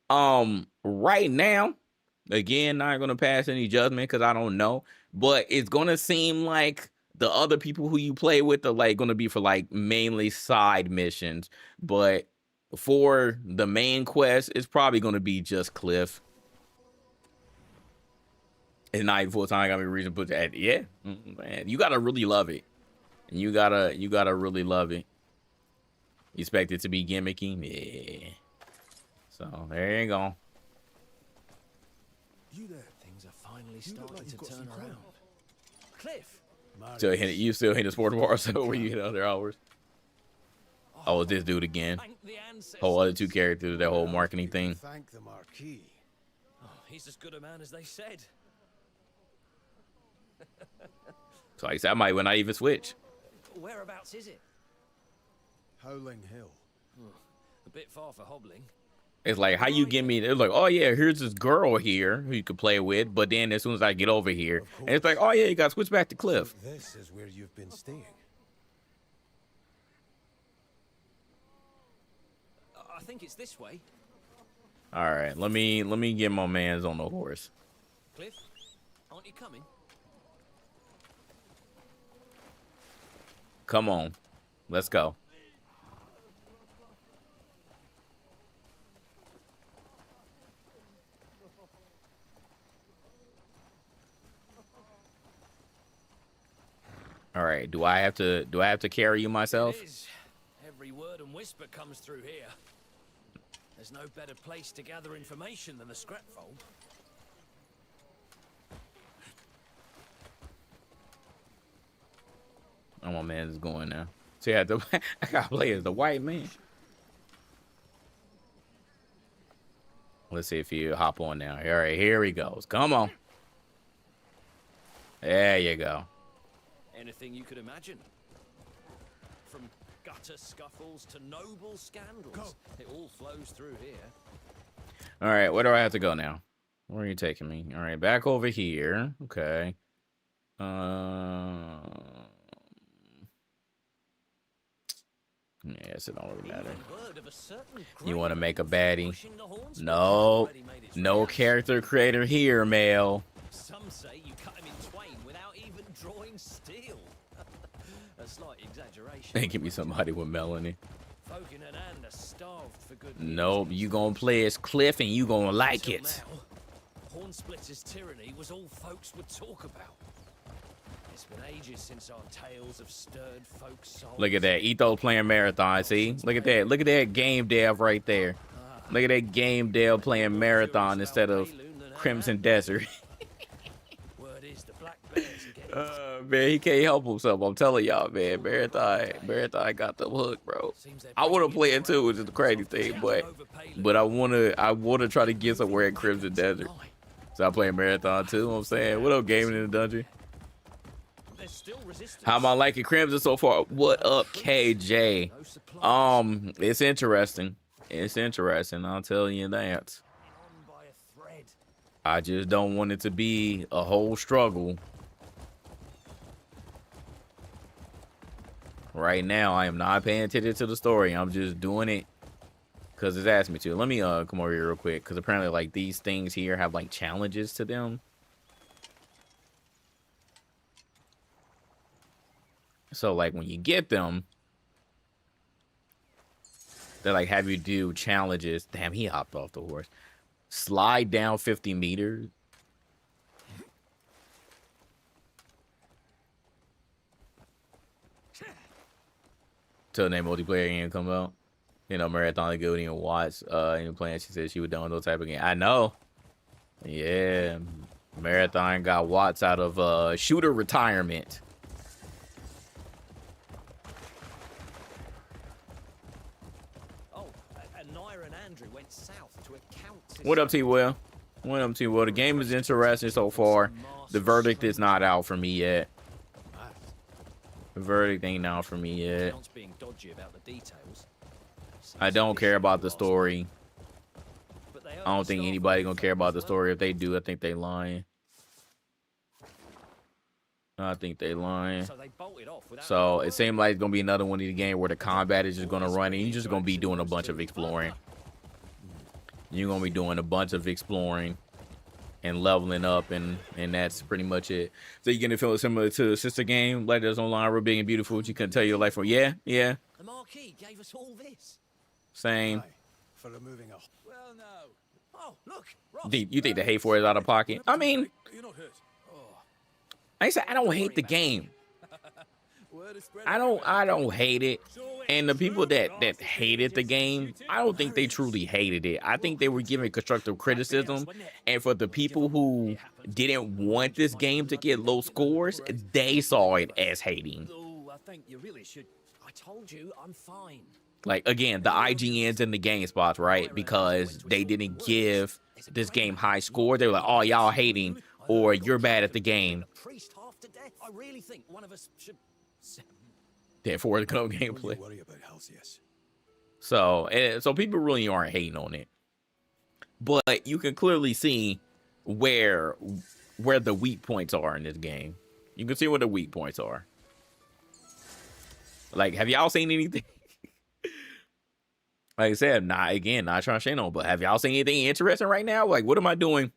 right now, again, not gonna pass any judgment because I don't know, but it's gonna seem like the other people who you play with are like gonna be for like mainly side missions. But for the main quest, it's probably gonna be just Cliff. It's not even full time. I got me reason to put that. Yeah, man, you gotta really love it. And you gotta really love it. You expect it to be gimmicky? Yeah. So there you go. You there? Things are finally You look starting like to you've got turn some around. coin. Cliff! You still hit the sport bar, so where you hit other hours. Oh, it's this dude again. Thank the ancestors. Whole other two characters, that whole marketing thing. Thank the Marquis. Oh, he's as good a man as they said. So I said I might not even switch. Whereabouts is it? Howling Hill. A bit far for hobbling. It's like, how you get me? They're like, oh yeah, here's this girl here who you could play with, but then as soon as I get over here, and it's like, oh yeah, you got to switch back to Cliff. So this is where you've been staying. I think it's this way. All right, let me get my man's on the horse. Cliff, aren't you coming? Come on, let's go. All right, do I have to carry you myself? It is. Every word and whisper comes through here. There's no better place to gather information than the scrapfold. Oh, my man is going now. See, I gotta play as the white man. Let's see if you hop on now. All right, here he goes. Come on. There you go. Anything you could imagine. From gutter scuffles to noble scandals. It all flows through here. All right, where do I have to go now? Where are you taking me? All right, back over here. Okay. Yes, it don't really matter. Even word of a certain You want to great make a man baddie? pushing the horns, but No, already made its no rounds. character creator here, Mel. Some say you cut him in twain without even drawing steel. A slight exaggeration. Give me somebody with Melanie. Folk in an hand are starved for good Nope, music. you gonna play as Cliff and you gonna like Until it. now, Hornsplitter's tyranny was all folks would talk about. It's been ages since our tales have stirred folks' souls. Look at that, Etho playing Marathon. See, look at that game dev right there. Look at that game dev playing Marathon instead of Crimson Desert. Word is the black bears are getting Man, he can't help himself. I'm telling y'all, man. Marathon got the hook, bro. I want to play it too, which is the crazy thing, but I wanna try to get somewhere in Crimson Desert. So I play Marathon too. You know what I'm saying, what up, gaming in the dungeon? There's still resistance. How am I liking Crimson so far? What up, KJ? No supplies. It's interesting. It's interesting. I'll tell you that. On by a thread. I just don't want it to be a whole struggle. Right now, I am not paying attention to the story. I'm just doing it because it's asked me to. Let me come over here real quick, because apparently like these things here have like challenges to them. So like when you get them, they like have you do challenges. Damn, he hopped off the horse. Slide down 50 meters. Till the name multiplayer game come out. You know, Marathon good and Watts in playing. She said she would done those type of game. I know. Yeah. Marathon got Watts out of shooter retirement. Oh, and Naira and Andrew went south to account. What up, T-Will? What up, T-Will? The game is interesting so far. The verdict is not out for me yet. The verdict ain't out for me yet. Sounds being dodgy about the details. I don't care about the story. But they I don't think anybody gonna care about the story. If they do, I think they lying. I think they lying. So they bolted off without So it seemed like it's gonna be another one of the game where the combat is just gonna run and you're just gonna be doing a bunch of exploring. You're gonna be doing a bunch of exploring and leveling up, and that's pretty much it. So you're gonna feel similar to the sister game, Letters Online, Real Big and Beautiful, which you couldn't tell your life from. Yeah. The Marquis gave us all this. Same. Aye, for removing a. Well, no. Oh, look. Ross. You think the hate for it is out of pocket? I mean, You're not hurt. I said I don't hate the game. I don't hate it. And the people that hated the game, I don't think they truly hated it. I think they were giving constructive criticism. And for the people who didn't want this game to get low scores, they saw it as hating. Oh, I think you really should. I told you, I'm fine. Like, again, the IGNs and the GameSpots, right? Because they didn't give this game high score. They were like, oh, y'all hating, or you're bad at the game. Priest half to death. I really think one of us should. Therefore, the no What do you gameplay. worry about, Halcyas? So people really aren't hating on it. But you can clearly see where the weak points are in this game. You can see where the weak points are. Like, have y'all seen anything? Like I said, not trying to shame on, but have y'all seen anything interesting right now? Like, what am I doing?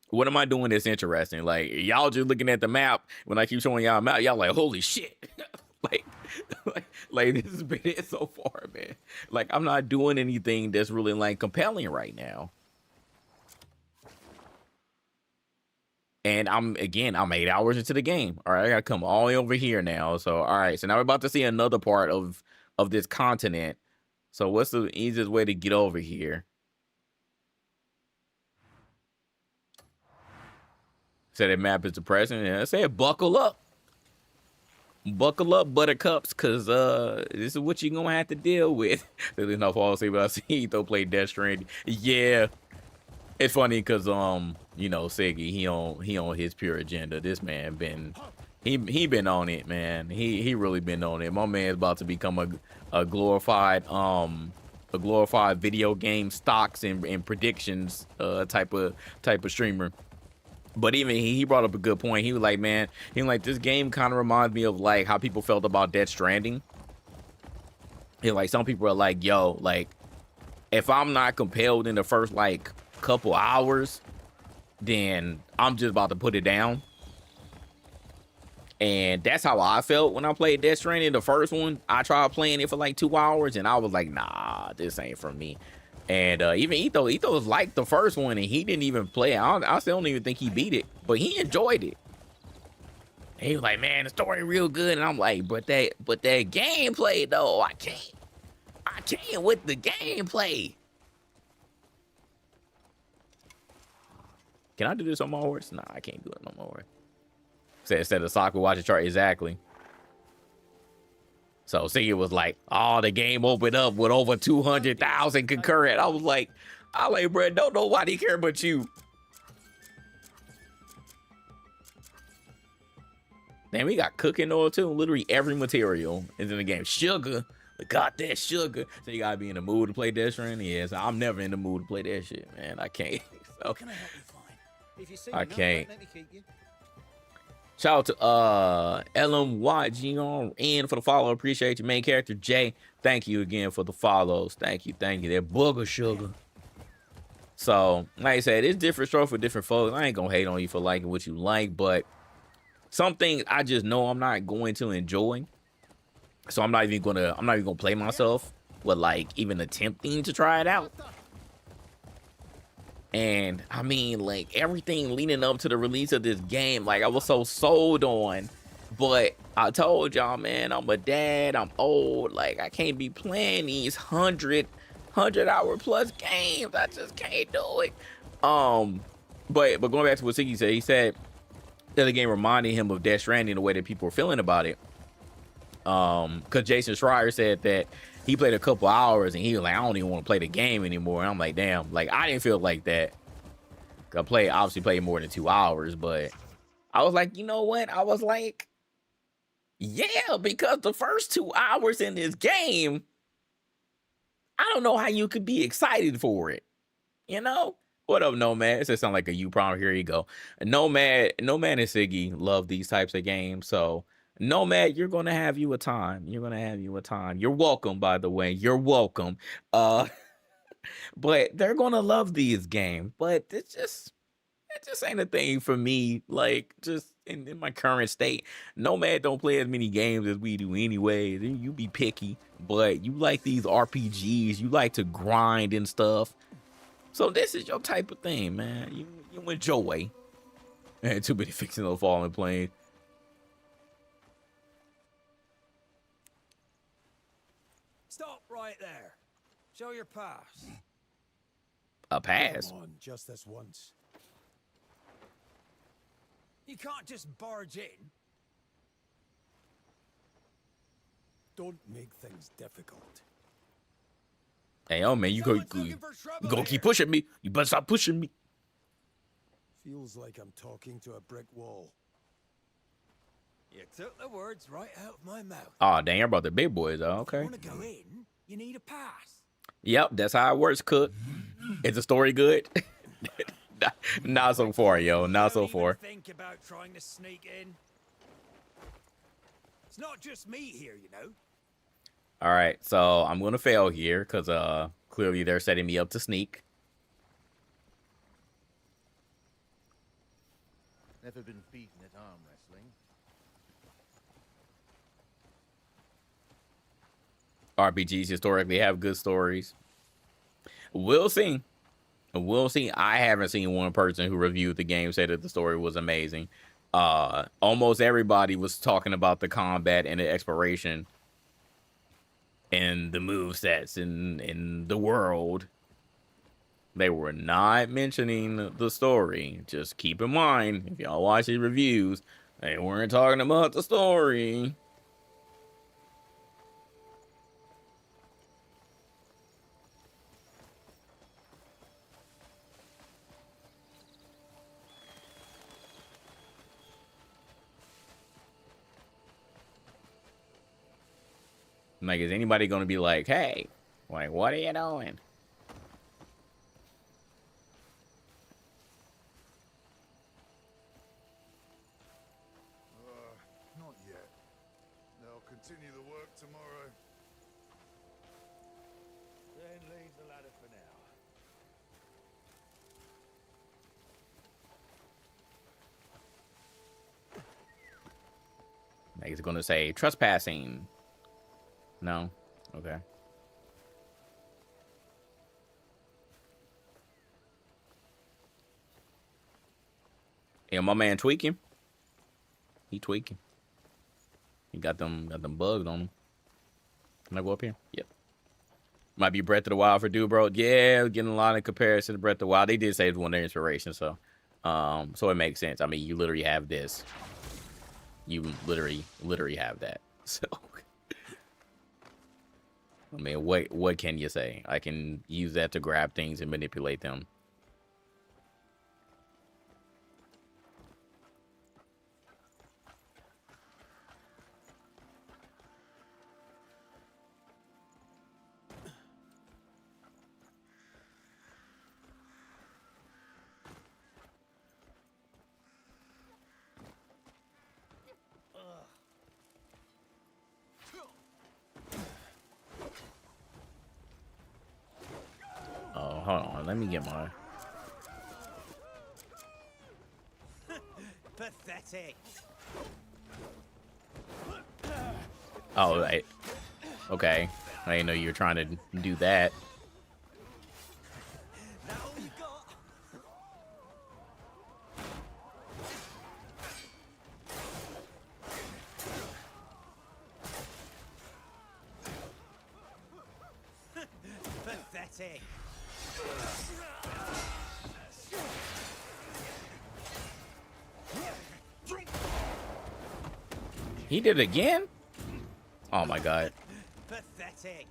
What am I doing that's interesting? Like, y'all just looking at the map. When I keep showing y'all a map, y'all like, holy shit. like this has been it so far, man. Like, I'm not doing anything that's really like compelling right now. And I'm 8 hours into the game. All right, I gotta come all the way over here now. So, all right, so now we're about to see another part of this continent. So what's the easiest way to get over here? Say that map is depressing. Yeah, I said buckle up. Buckle up, buttercups, because this is what you're going to have to deal with. There's no false say, but I see Etho play Death Stranding. Yeah. It's funny because, you know, Siggy, he on his pure agenda. This man he been on it, man. He really been on it. My man's about to become a glorified video game stocks and predictions type of streamer. But even he brought up a good point. He was like, man, this game kind of reminds me of like how people felt about Death Stranding. And like some people are like, yo, like if I'm not compelled in the first like couple hours, then I'm just about to put it down. And that's how I felt when I played Death Stranding, the first one. I tried playing it for like 2 hours, and I was like, nah, this ain't for me. And even Ethos liked the first one, and he didn't even play it. I still don't even think he beat it, but he enjoyed it. And he was like, man, the story real good. And I'm like, but that gameplay though, I can't with the gameplay. Can I do this on my horse? Nah, I can't do it on my horse. Instead of soccer, watch the chart. Exactly. So see, it was like, oh, the game opened up with over 200,000 concurrent. I was like, bro, don't nobody care but you. Damn, we got cooking oil too. Literally every material is in the game. Sugar. We got that sugar. So you gotta be in the mood to play Death Stranding. Yes, I'm never in the mood to play that shit, man. I can't. So Can I help you find? If you see I me, no, can't. let me keep you. Shout out to LMYGN for the follow. Appreciate you. Main character Jay, thank you again for the follows. Thank you. That booger sugar. So like I said, it's different stuff for different folks. I ain't gonna hate on you for liking what you like, but some things I just know I'm not going to enjoy. So I'm not even gonna play myself with like even attempting to try it out. And I mean, like everything leading up to the release of this game, like I was so sold on, but I told y'all, man, I'm a dad, I'm old, like I can't be playing these 100-hour plus games. I just can't do it. But going back to what Siggy said, he said that the game reminded him of Death Stranding, the way that people were feeling about it. Because Jason Schreier said that he played a couple hours and he was like, I don't even want to play the game anymore. And I'm like, damn, like I didn't feel like that. I obviously played more than 2 hours, but I was like, you know what? I was like, yeah, because the first 2 hours in this game, I don't know how you could be excited for it. You know? What up, Nomad? It says sound like a U problem. Here you go. Nomad and Siggy love these types of games. So Nomad, you're gonna have you a time. You're welcome, by the way. You're welcome. But they're gonna love these games. But it just ain't a thing for me. Like just in my current state. Nomad don't play as many games as we do anyway. You be picky, but you like these RPGs, you like to grind and stuff. So this is your type of thing, man. You enjoy. And too many fixing the fallen plane. Stop right there. Show your pass. A pass? Come on, just this once. You can't just barge in. Don't make things difficult. Hey, oh man, you go keep pushing me. You better stop pushing me. Feels like I'm talking to a brick wall. You took the words right out of my mouth. Oh, dang, I brought the big boys though. Okay. If you want to go in, you need a pass. Yep, that's how it works, Cook. Is the story good? Not so far, yo. Not so far. Think about trying to sneak in. It's not just me here, you know. All right, so I'm gonna fail here because clearly they're setting me up to sneak. Never been beaten at arm wrestling. RPGs historically have good stories. We'll see. I haven't seen one person who reviewed the game say that the story was amazing. Almost everybody was talking about the combat and the exploration and the movesets in the world. They were not mentioning the story. Just keep in mind, if y'all watch these reviews, they weren't talking about the story. Like, is anybody going to be like, hey, like, what are you doing? Not yet. They'll continue the work tomorrow. Like, it's gonna say trespassing. No. Okay. Yeah, my man tweaking. He tweaking. He got them bugs on him. Can I go up here? Yep. Might be Breath of the Wild for dude, bro. Yeah, getting a lot of comparison to Breath of the Wild. They did say it was one of their inspiration, so so it makes sense. I mean, you literally have this. You literally have that. So I mean, what can you say? I can use that to grab things and manipulate them. Oh, hold on. Let me get my... Pathetic. Oh, right. Okay. I didn't know you were trying to do that. That all you got? Pathetic. He did it again? Oh my god. Pathetic.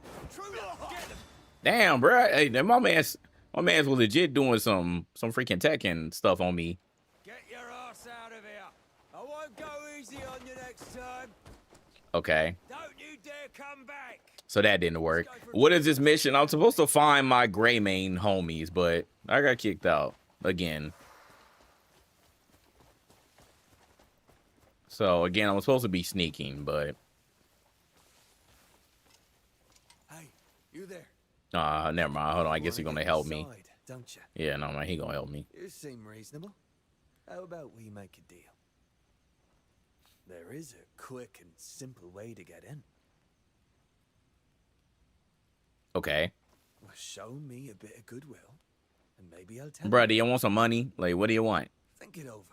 Damn, bro. Hey, my man's was legit doing some freaking Tekken stuff on me. Get your ass out of here. I won't go easy on you next time. Okay. Don't you dare come back. So that didn't work. What is this mission? I'm supposed to find my gray mane homies, but I got kicked out again. So again, I'm supposed to be sneaking, but Hey, you there? never mind. Hold on. I guess he's gonna help me. Inside, don't you? Yeah, no man, he gonna help me. You seem reasonable. How about we make a deal? There is a quick and simple way to get in. Okay. Well, show me a bit of goodwill, and maybe I'll tell Bro, you. do you want some money? Like, what do you want? Think it over.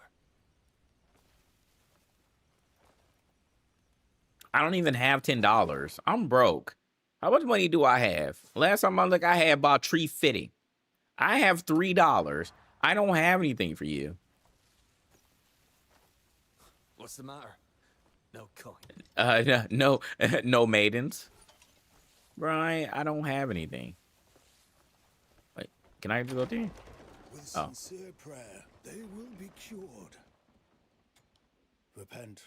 I don't even have $10. I'm broke. How much money do I have? Last time I looked, I had about $3.50. I have $3. I don't have anything for you. What's the matter? No coin. No, no maidens. Brian, I don't have anything. Wait, can I just go there? With Oh. sincere prayer, they will be cured. Repent,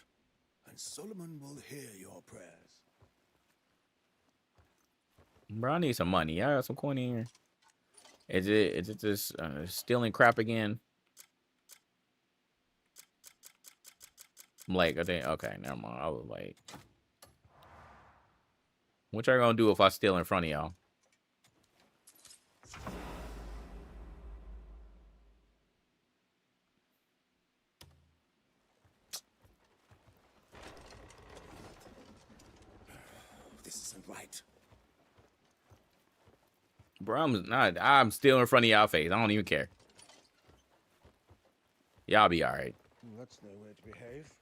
and Solomon will hear your prayers. Bro, I need some money. I got some coin in here. Is it just stealing crap again? I'm like, I think, okay, never mind. I was like, what y'all gonna do if I steal in front of y'all? This isn't right. Bro, I'm still in front of y'all face. I don't even care. Y'all be all right. That's no way to behave.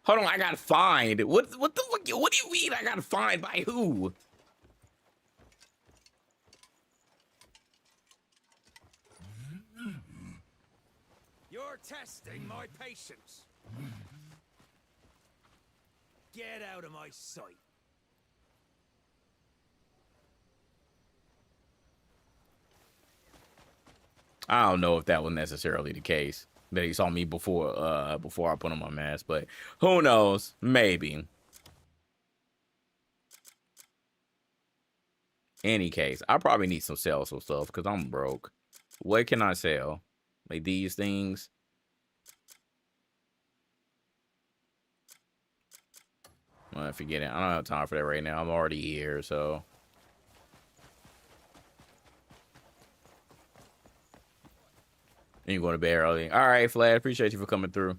Hold on, I got fined. What the fuck? What do you mean I got fined by who? You're testing my patience. Get out of my sight. I don't know if that was necessarily the case. That he saw me before I put on my mask, but who knows? Maybe. Any case, I probably need some sell some stuff because I'm broke. What can I sell? Like these things. Forget it. I don't have time for that right now. I'm already here, so. You going to bed early. All right, Flad. Appreciate you for coming through.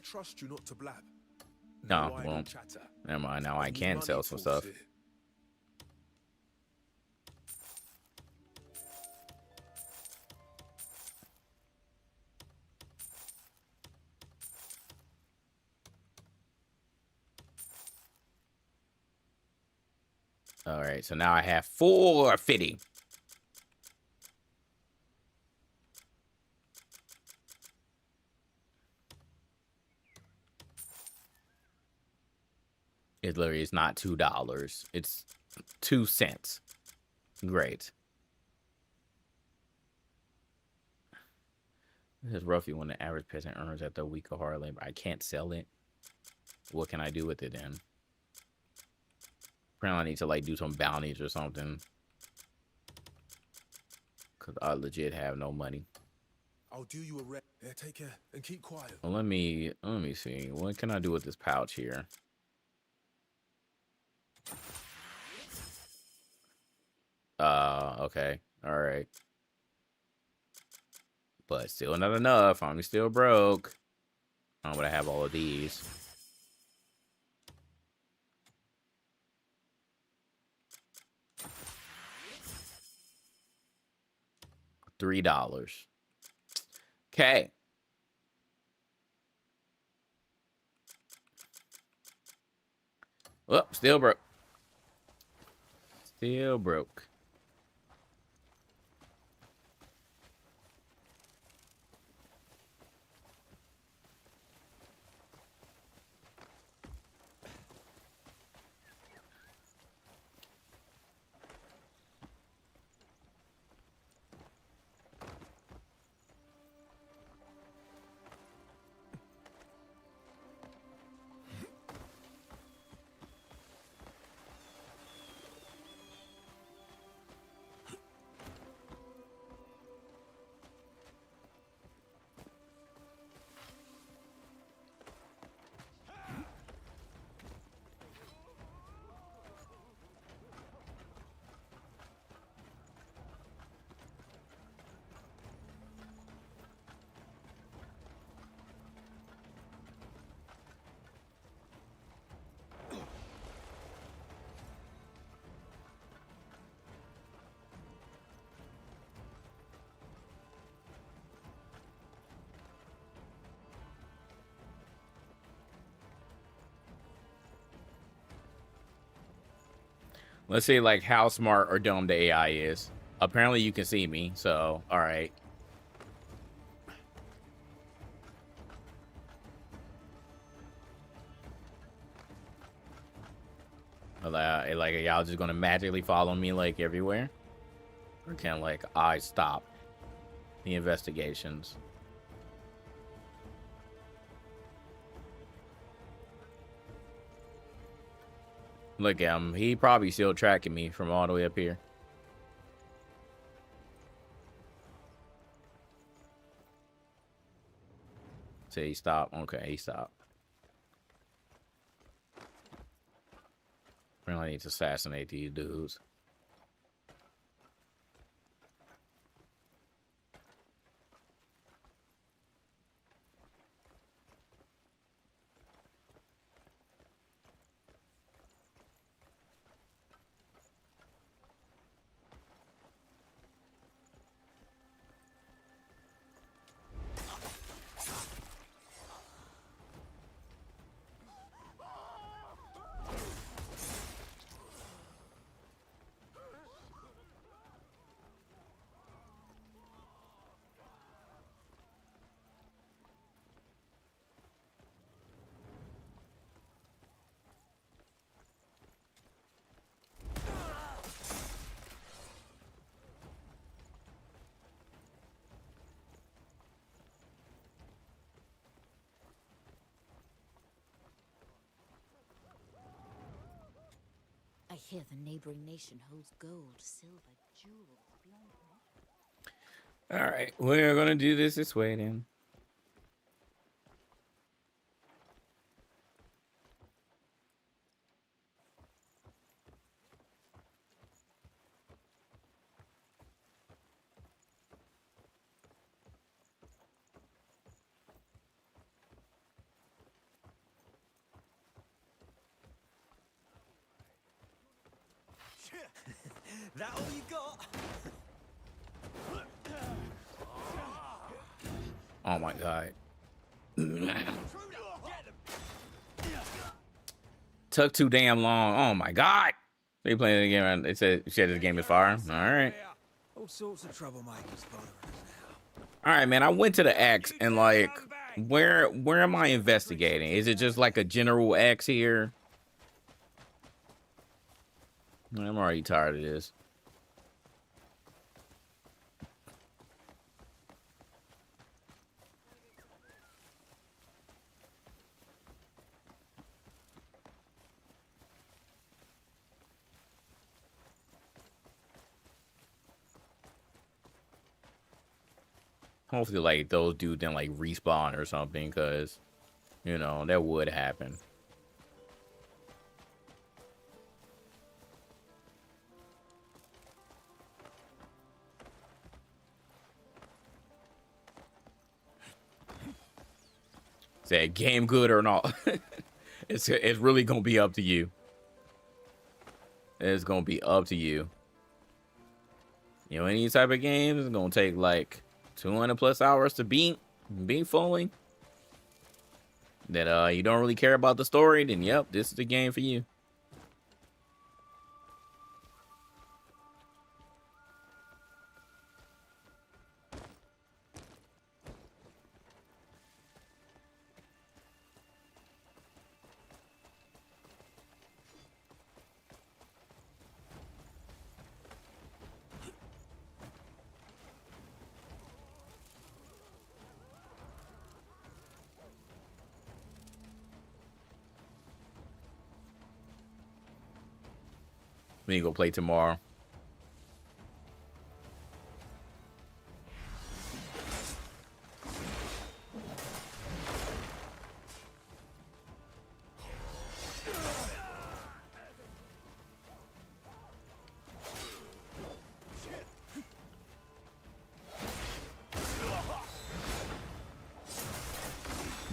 trust you not to blab. No, idle well, chatter. never mind. Now I Only can money sell some talks stuff. here. All right, so now I have 4 fitting. It literally is not $2. It's 2 cents. Great. This is roughly when the average peasant earns after a week of hard labor. I can't sell it. What can I do with it then? Apparently I need to like do some bounties or something. Cause I legit have no money. I'll do you a yeah, take care and keep quiet. Well, let me see. What can I do with this pouch here? Okay. All right. But still not enough. I'm still broke. But I have all of these. $3. Okay. Well, still broke. Still broke. Let's see, like, how smart or dumb the AI is. Apparently, you can see me, so, all right. Like, are y'all just gonna magically follow me, like, everywhere? Or can, like, I stop the investigations? Look at him. He probably still tracking me from all the way up here. So he stopped. Okay, he stopped. Apparently I need to assassinate these dudes. I hear the neighboring nation holds gold, silver, jewels beyond measure. All right, we're gonna do this way then. That all you got? Oh my god. Took too damn long. Oh my god. They playing the game. They said shit. This game is fire. All right. All sorts of troublemakers bothering us now. All right, man. I went to the X and like, where am I investigating? Is it just like a general X here? I'm already tired of this. Hopefully, like, those dudes then, like, respawn or something, because, you know, that would happen. Is that game good or not? It's really going to be up to you. It's going to be up to you. You know, any type of game is going to take, like, 200 plus hours to beat fully. That you don't really care about the story, then yep, this is the game for you. We need to go play tomorrow.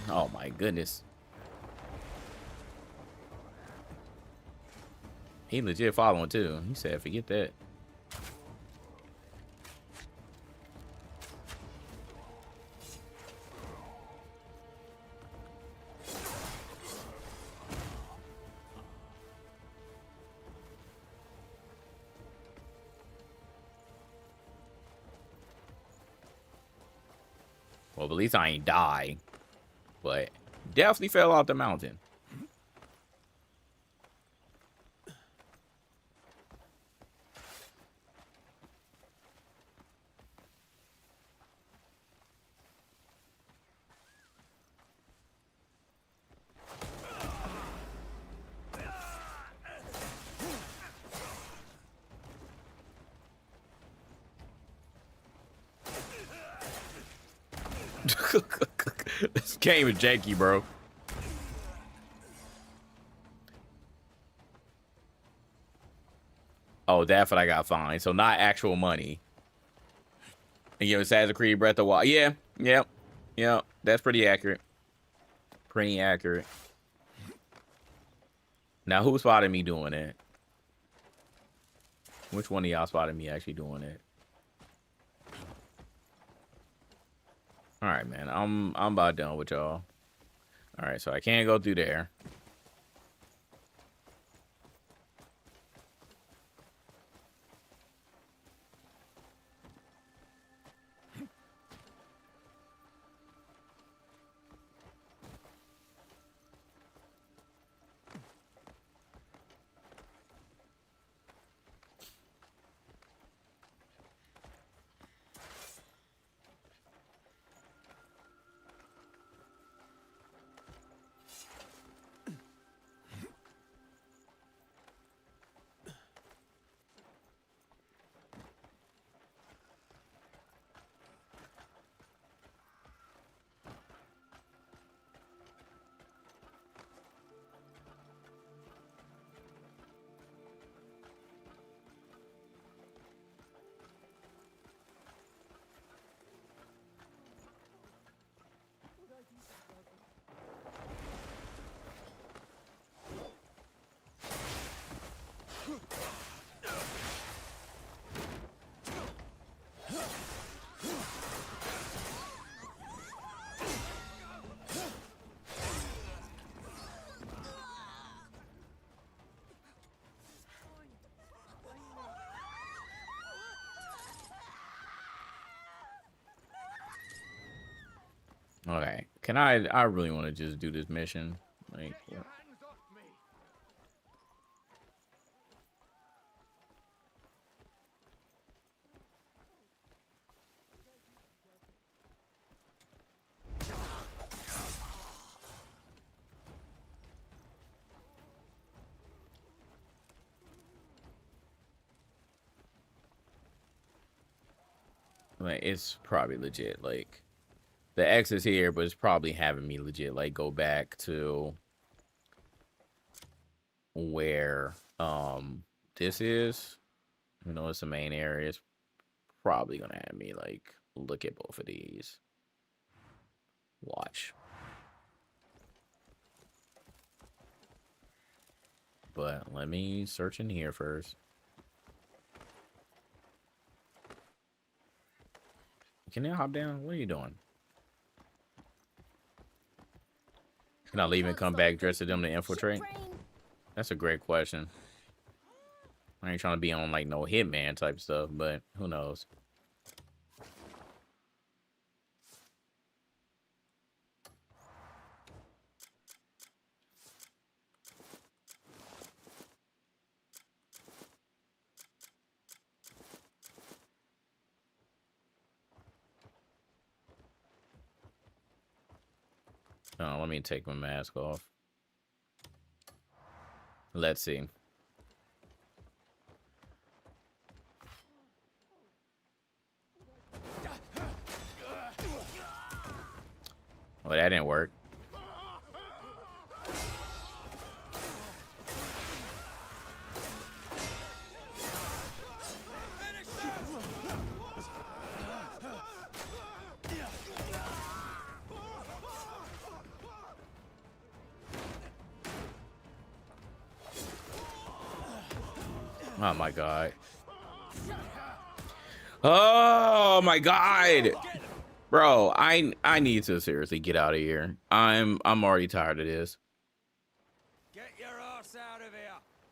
Oh my goodness. He legit following too. He said, forget that. Well, at least I ain't die. But definitely fell off the mountain. This game is janky, bro. Oh, that's what I got fined. So not actual money. And you know, Assassin's Creed Breath of the Wild. Yeah, yep. Yep. That's pretty accurate. Pretty accurate. Now, who spotted me doing that? Which one of y'all spotted me actually doing it? All right, man. I'm about done with y'all. All right, so I can't go through there. Okay. Can I really want to just do this mission. Like, it's probably legit. Like, the X is here, but it's probably having me legit like go back to where this is. You know, it's the main area. It's probably gonna have me like look at both of these. Watch. But let me search in here first. Can you hop down? What are you doing? Can I leave and come back dressed as them to infiltrate? That's a great question. I ain't trying to be on like no hitman type stuff, but who knows? Oh, let me take my mask off. Let's see. Well, that didn't work. Oh my god. Oh my god. Bro, I need to seriously get out of here. I'm already tired of this. Get your ass out of here.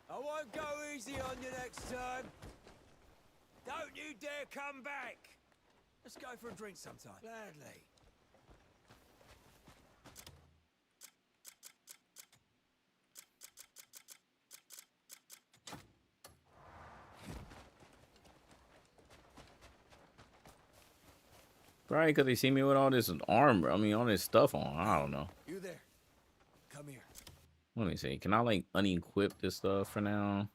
I won't go easy on you next time. Don't you dare come back. Let's go for a drink sometime. Gladly. Probably because they see me with all this armor. I mean, all this stuff on. I don't know. You there? Come here. Let me see. Can I like unequip this stuff for now?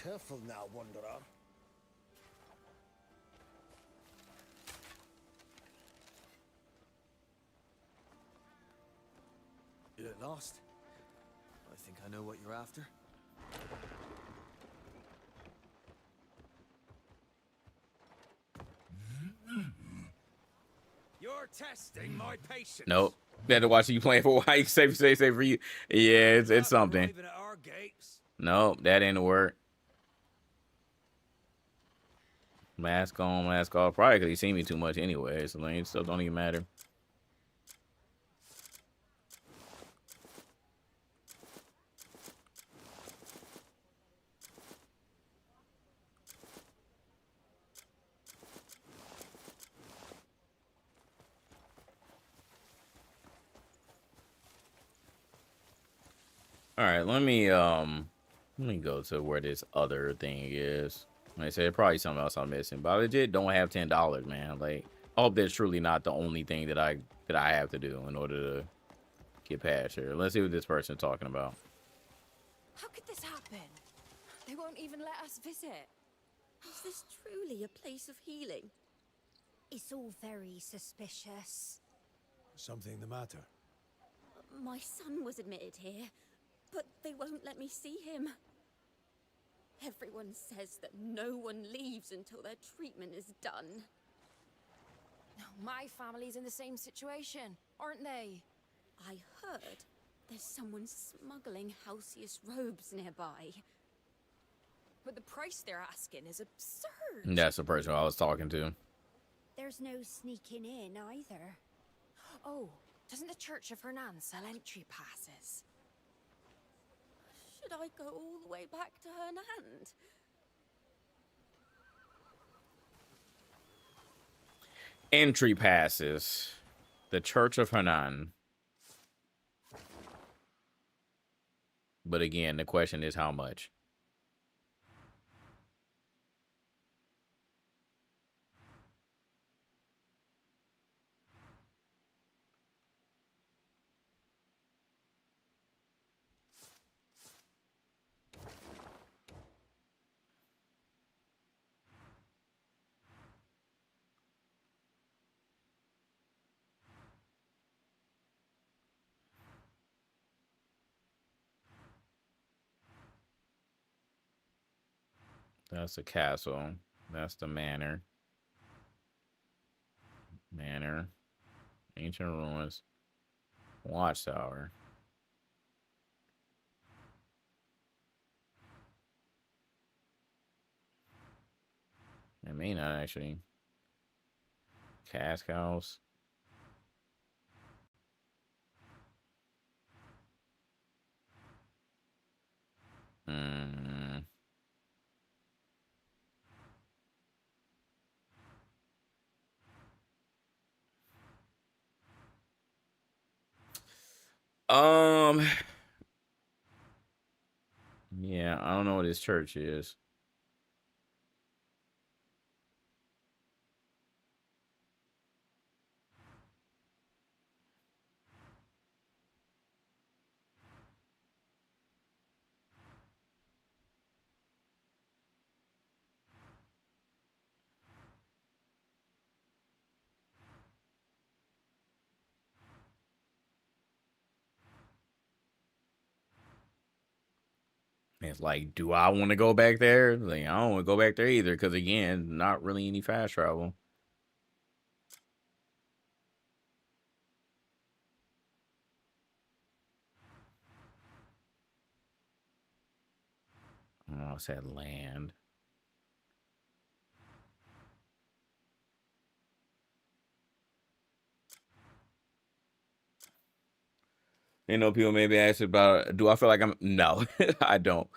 Careful now, wanderer. You look lost. I think I know what you're after. You're testing my patience. Nope. Better watch you playing for a while. Safe for you. Yeah, it's something. Arriving at our gates. Nope, that didn't work. Mask on, mask off. Probably because he seen me too much anyway, so like, stuff don't even matter. All right, let me go to where this other thing is. Like I said, probably something else I'm missing, but I legit don't have $10, man. Like, I hope that's truly not the only thing that I have to do in order to get past here. Let's see what this person's talking about. How could this happen? They won't even let us visit. Is this truly a place of healing? It's all very suspicious. Something the matter? My son was admitted here, but they won't let me see him. Everyone says that no one leaves until their treatment is done. My family's in the same situation, aren't they? I heard there's someone smuggling Halcyon robes nearby. But the price they're asking is absurd. That's the person I was talking to. There's no sneaking in either. Oh, doesn't the Church of Hernan sell entry passes? Should I go all the way back to Hernand? Entry passes. The Church of Hernan. But again, the question is how much? That's the castle. That's the manor. Manor. Ancient ruins. Watchtower. It may not actually. Cask house. Hmm. Yeah, I don't know what his church is. It's like, do I want to go back there? Like, I don't want to go back there either, because again, not really any fast travel. Oh, I said land. You know, people maybe ask about, do I feel like I'm? No, I don't.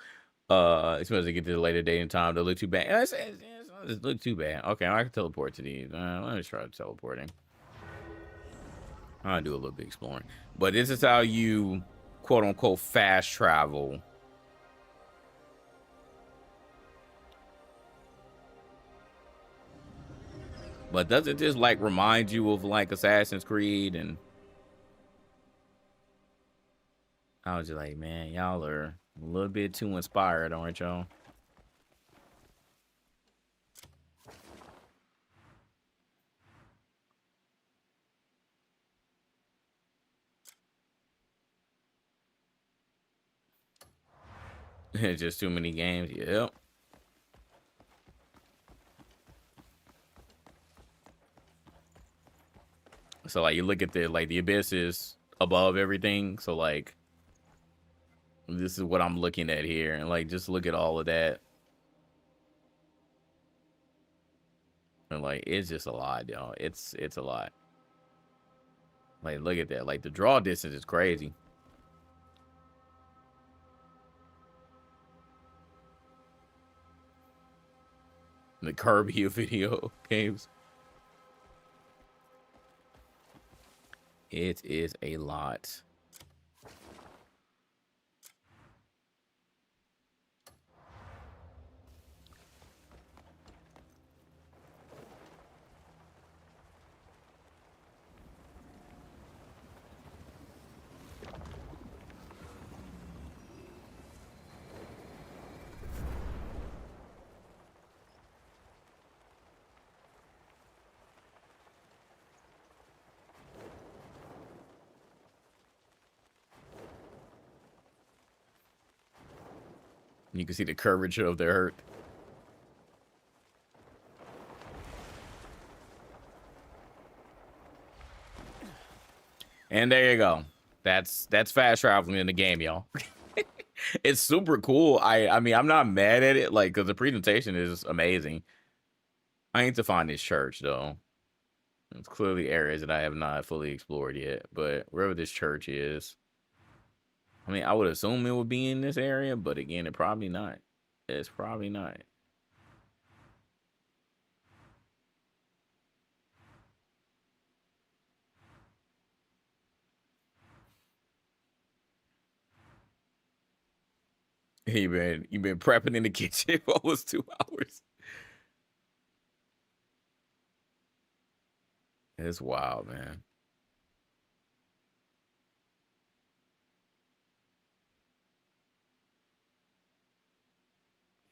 Especially get to the later date and time. They look too bad. It look too bad. Okay, I can teleport to these. Let me try teleporting. I'll do a little bit exploring. But this is how you, quote unquote, fast travel. But does it just like remind you of like Assassin's Creed? And I was just like, man, y'all are a little bit too inspired, aren't y'all? Just too many games. Yep. So like you look at the abyss is above everything. So like this is what I'm looking at here, and like just look at all of that. And like it's just a lot, y'all. It's a lot. Like look at that. Like the draw distance is crazy. The Kirby video games. It is a lot. You can see the curvature of their hurt. And there you go. That's fast traveling in the game, y'all. It's super cool. I mean, I'm not mad at it, like, because the presentation is amazing. I need to find this church, though. It's clearly areas that I have not fully explored yet, but wherever this church is, I mean, I would assume it would be in this area, but again, it probably not. It's probably not. You been prepping in the kitchen for almost 2 hours. It's wild, man.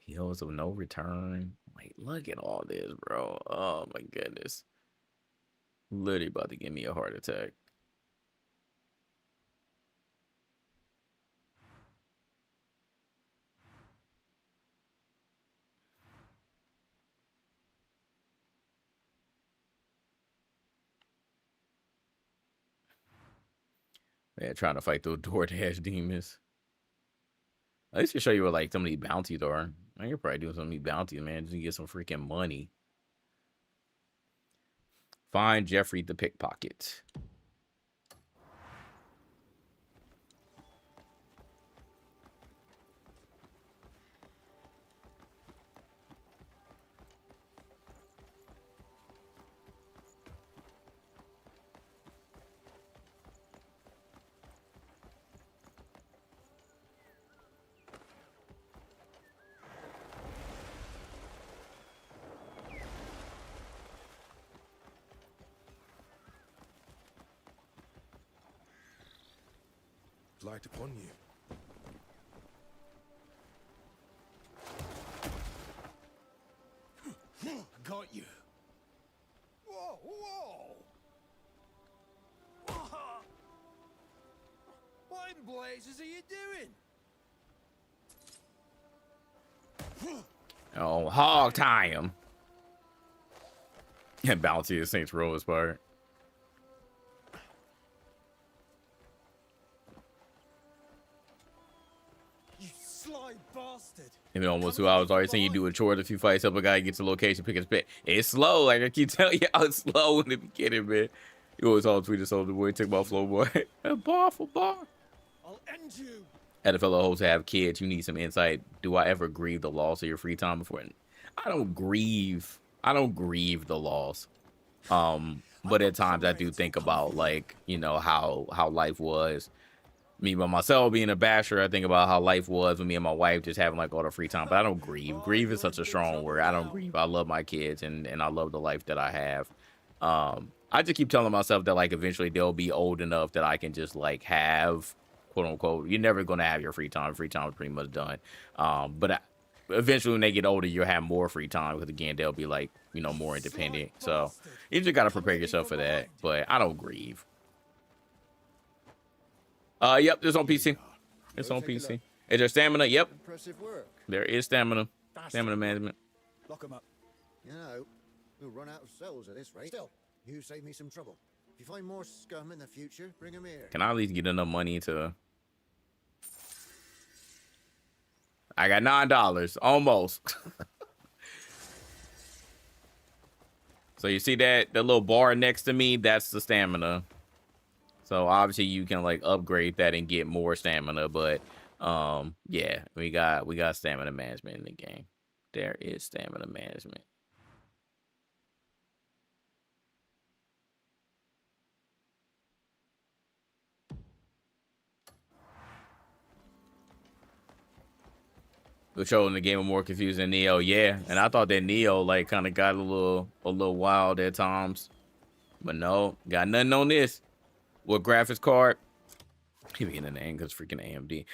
Hills of no return. Like, look at all this, bro. Oh my goodness. Literally about to give me a heart attack. Yeah, trying to fight those DoorDash demons. At least to show you what like some of these bounties are. I could probably do some of these bounties, man, just to get some freaking money. Find Jeffrey the pickpocket. Light upon you. Got you. Whoa, whoa! What in blazes are you doing? Oh, hog tie him. And bounty is Saints Row is part. You sly bastard! Even almost 2 hours already saying you do a chore, a few fights, help a guy get to location, pick his pet. It's slow, like I keep telling you, it's slow in the beginning, man. You always all tweet us over the boy, take my flow, boy. A bar for bar. I'll end you. Had a fellow host have kids, you need some insight. Do I ever grieve the loss of your free time before? I don't grieve the loss. But at times I do think about like, you know, how life was. Me by myself being a basher, I think about how life was with me and my wife just having like all the free time. But I don't grieve. Grieve is such a strong word. I don't grieve. I love my kids and I love the life that I have. I just keep telling myself that like eventually they'll be old enough that I can just like have, quote unquote, you're never gonna have your free time. Free time is pretty much done. Eventually when they get older, you'll have more free time because again they'll be like, you know, more independent. So you just gotta prepare yourself for that. But I don't grieve. Yep, it's on PC. It's on PC. Is there stamina? Yep. Impressive work. There is stamina. Stamina management. Lock 'em up. You know, we'll run out of cells at this rate. Still, you save me some trouble. If you find more scum in the future, bring 'em here. Can I at least get enough money to... I got $9. Almost. So you see that little bar next to me? That's the stamina. So obviously you can like upgrade that and get more stamina, but yeah, we got stamina management in the game. There is stamina management. Which show in the game are more confusing than Neo, yeah. And I thought that Neo like kind of got a little wild at times, but no, got nothing on this. What graphics card? Give me in the name because freaking AMD.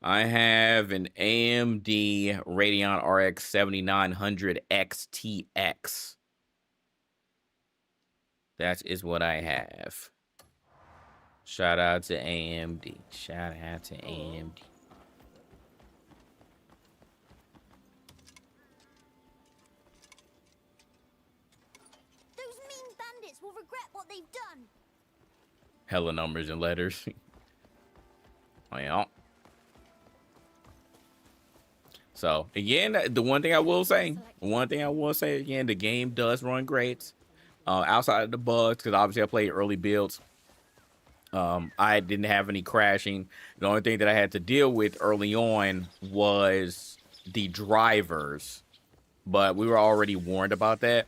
I have an AMD Radeon RX 7900 XTX. That is what I have. Shout out to AMD. Shout out to AMD. Those mean bandits will regret what they've done. Hella numbers and letters. Oh, yeah. So again, the one thing I will say again, the game does run great. Outside of the bugs, because obviously I played early builds. I didn't have any crashing. The only thing that I had to deal with early on was the drivers, but we were already warned about that.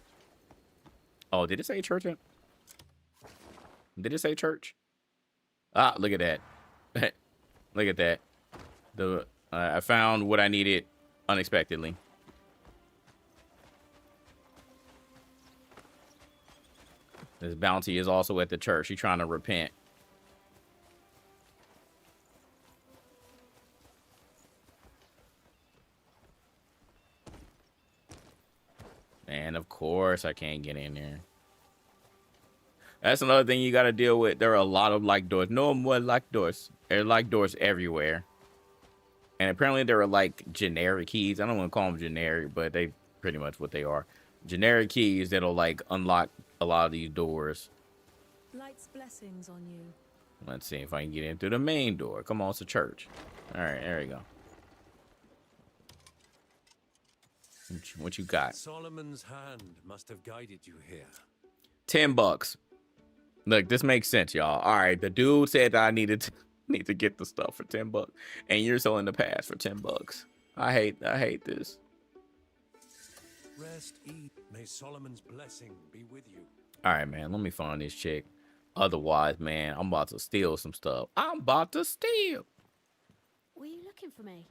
Oh, did it say church? Did it say church? Ah, look at that. Look at that. I found what I needed unexpectedly. This bounty is also at the church. She's trying to repent. And of course I can't get in there. That's another thing you got to deal with. There are a lot of like doors. No more like doors. There are like doors everywhere. And apparently there are like generic keys. I don't want to call them generic, but they pretty much what they are. Generic keys that'll like unlock a lot of these doors. Light's blessings on you. Let's see if I can get in through the main door. Come on, it's a church. All right, there we go. What you got? Solomon's hand must have guided you here. $10. Look, this makes sense, y'all. All right, the dude said that I need to get the stuff for $10, and you're selling the pass for $10. I hate this. Rest, eat. May Solomon's blessing be with you. All right, man. Let me find this chick. Otherwise, man, I'm about to steal some stuff. I'm about to steal. Were you looking for me?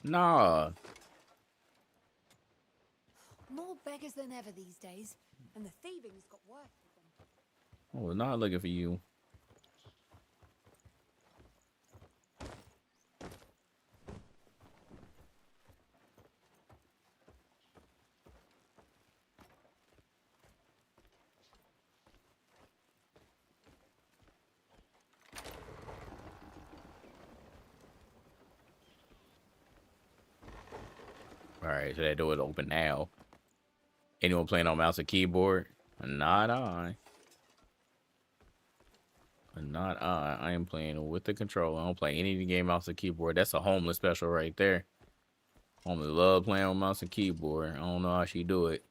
Nah. More beggars than ever these days, and the thieving's got worse with them. I was not looking for you. All right, so that door is open now. Anyone playing on mouse or keyboard? Not I. Not I. I am playing with the controller. I don't play any of the game mouse or keyboard. That's a homeless special right there. Homeless love playing on mouse and keyboard. I don't know how she do it.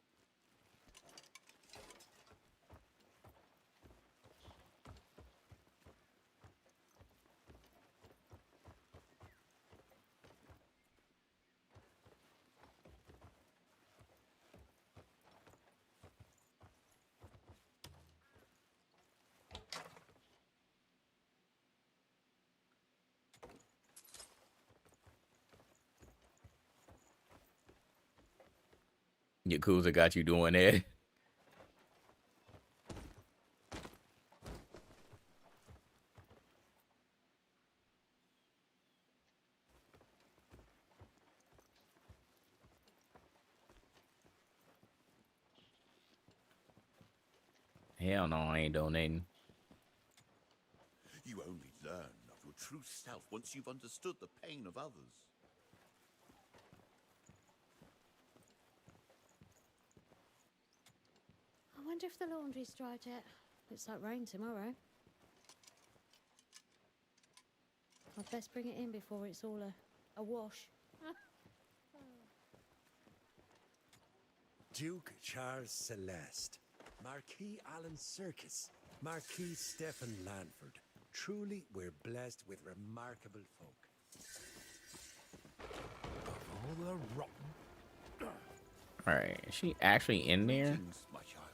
Yakuza got you doing that. Hell no, I ain't donating. You only learn of your true self once you've understood the pain of others. I wonder if the laundry's dried yet. Looks like rain tomorrow. I'd best bring it in before it's all a wash. Duke Charles Celeste, Marquis Alan Serkis, Marquis Stephen Lanford. Truly, we're blessed with remarkable folk. Of all the rotten. All right, is she actually in there? Greetings, my child.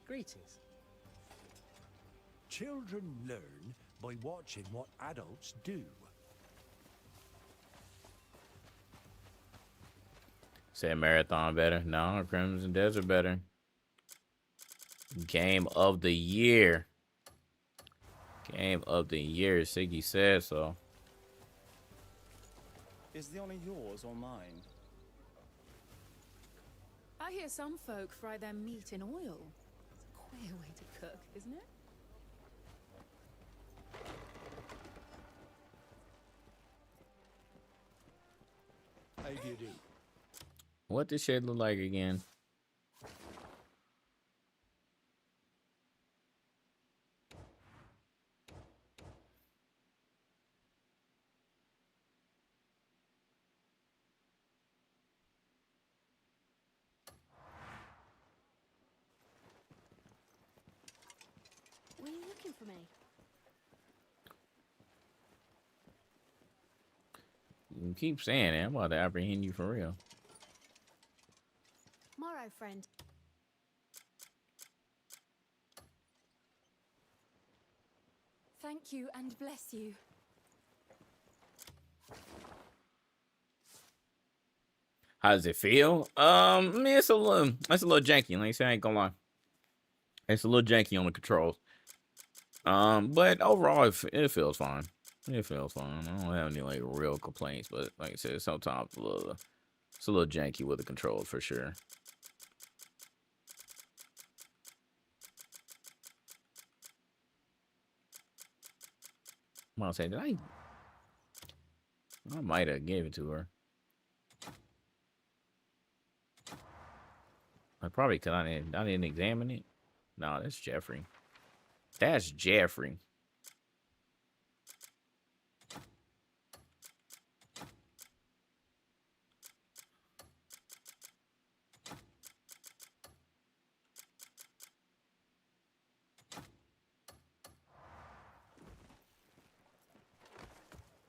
Greetings. Children learn by watching what adults do. Said Marathon better. No, Crimson Desert better. Game of the year. Game of the year. Siggy said so. Is the honor yours or mine? I hear some folk fry their meat in oil. It's a queer way to cook, isn't it? How do you do? What this shit look like again? looking for me? You keep saying it. I'm about to apprehend you for real. Morrow, friend. Thank you and bless you. How does it feel? I mean, it's a little janky. Like I said, I ain't gonna lie. It's a little janky on the controls. But overall, it feels fine. It feels fine. I don't have any like real complaints, but like I said, sometimes it's a little janky with the controls for sure. I'm gonna say, I might have gave it to her. I probably cause I didn't examine it. No, that's Jeffrey. That's Jeffrey.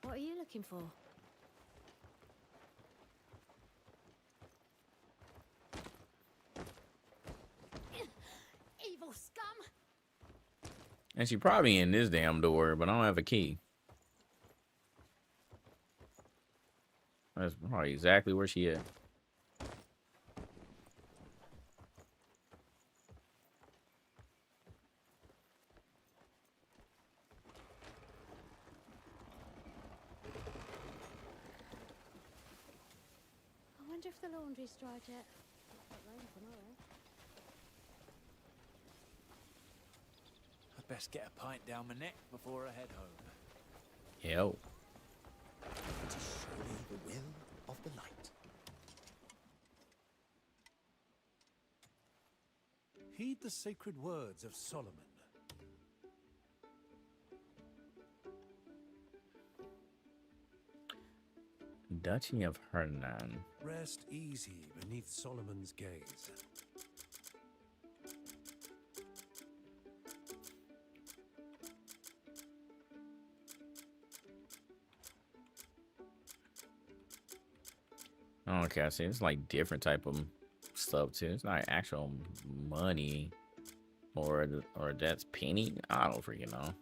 What are you looking for? Evil scum! And she probably in this damn door, but I don't have a key. That's probably exactly where she is. I wonder if the laundry's dried yet. Got rain tomorrow. I'd best get a pint down my neck before I head home. Yo. It is surely the will of the light. Heed the sacred words of Solomon. Duchy of Hernan. Rest easy beneath Solomon's gaze. Okay, I see. It's like different type of stuff too. It's not actual money, or that's penny. I don't freaking know.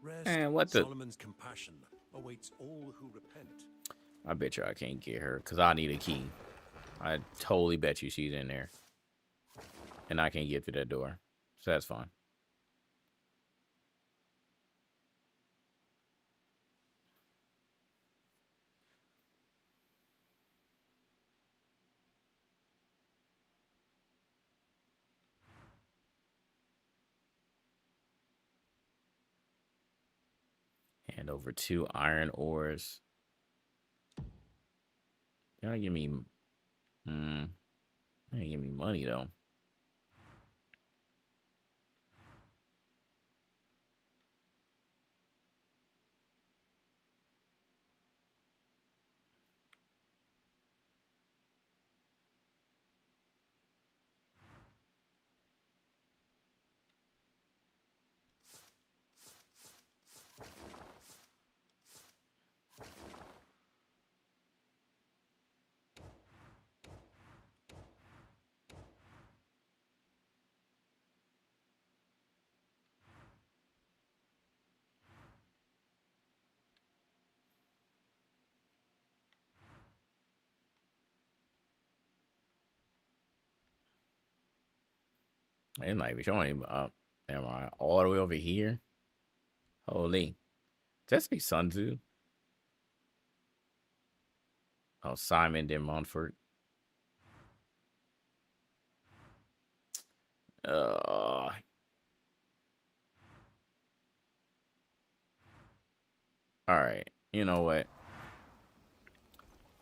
Rest, And what the? Solomon's compassion awaits all who repent. I bet you I can't get her because I need a key. I totally bet you she's in there, and I can't get through that door. So that's fine. Hand over 2 iron ores. You're not give me, you're not give me money though. It might be showing up. Am I all the way over here? Holy. That's be Sun Tzu. Oh, Simon de Montfort. All right. You know what?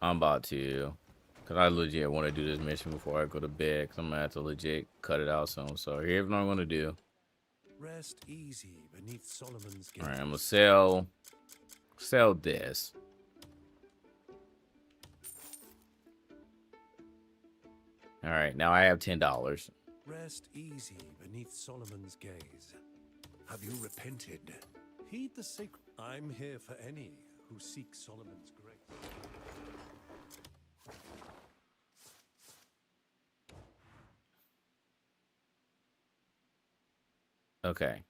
I'm about to, because I legit want to do this mission before I go to bed, because I'm going to have to legit cut it out soon. So here's what I'm going to do. Rest easy beneath Solomon's gaze. All right, I'm going to sell this. All right, now I have $10. Rest easy beneath Solomon's gaze. Have you repented? Heed the sacred. I'm here for any who seek Solomon's grace. Okay.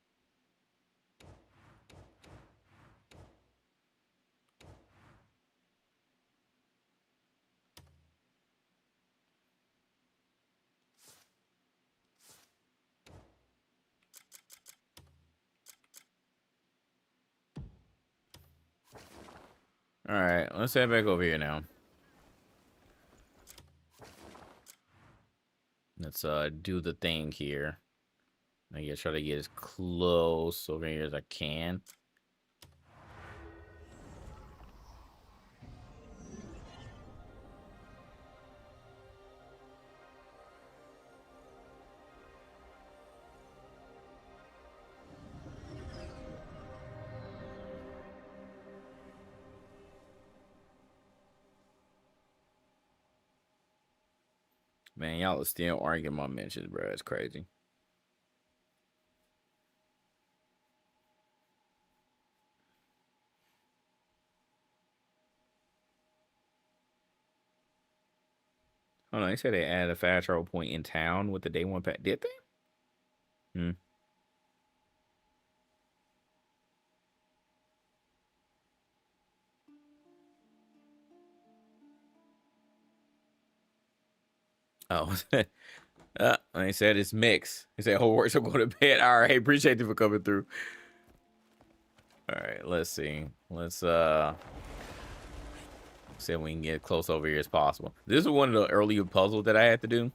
All right, let's head back over here now. Let's do the thing here. I guess try to get as close over here as I can. Man, y'all are still arguing my mentions, bro. It's crazy. Oh no, they said they added a fast travel point in town with the day one pack. Did they? Hmm. Oh, they said it's mixed. They said, "Oh, works. I'm going to bed." All right, appreciate you for coming through. All right, let's see. Let's see if we can get close over here as possible. This is one of the earlier puzzles that I had to do.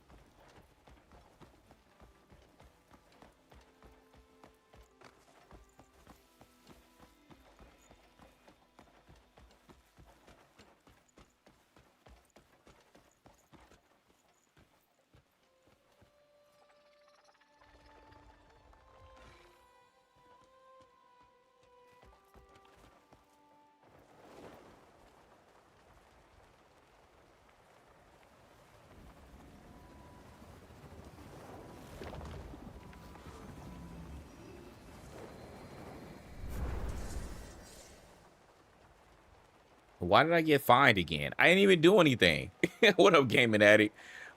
Why did I get fined again? I didn't even do anything. What up, Gaming Addict?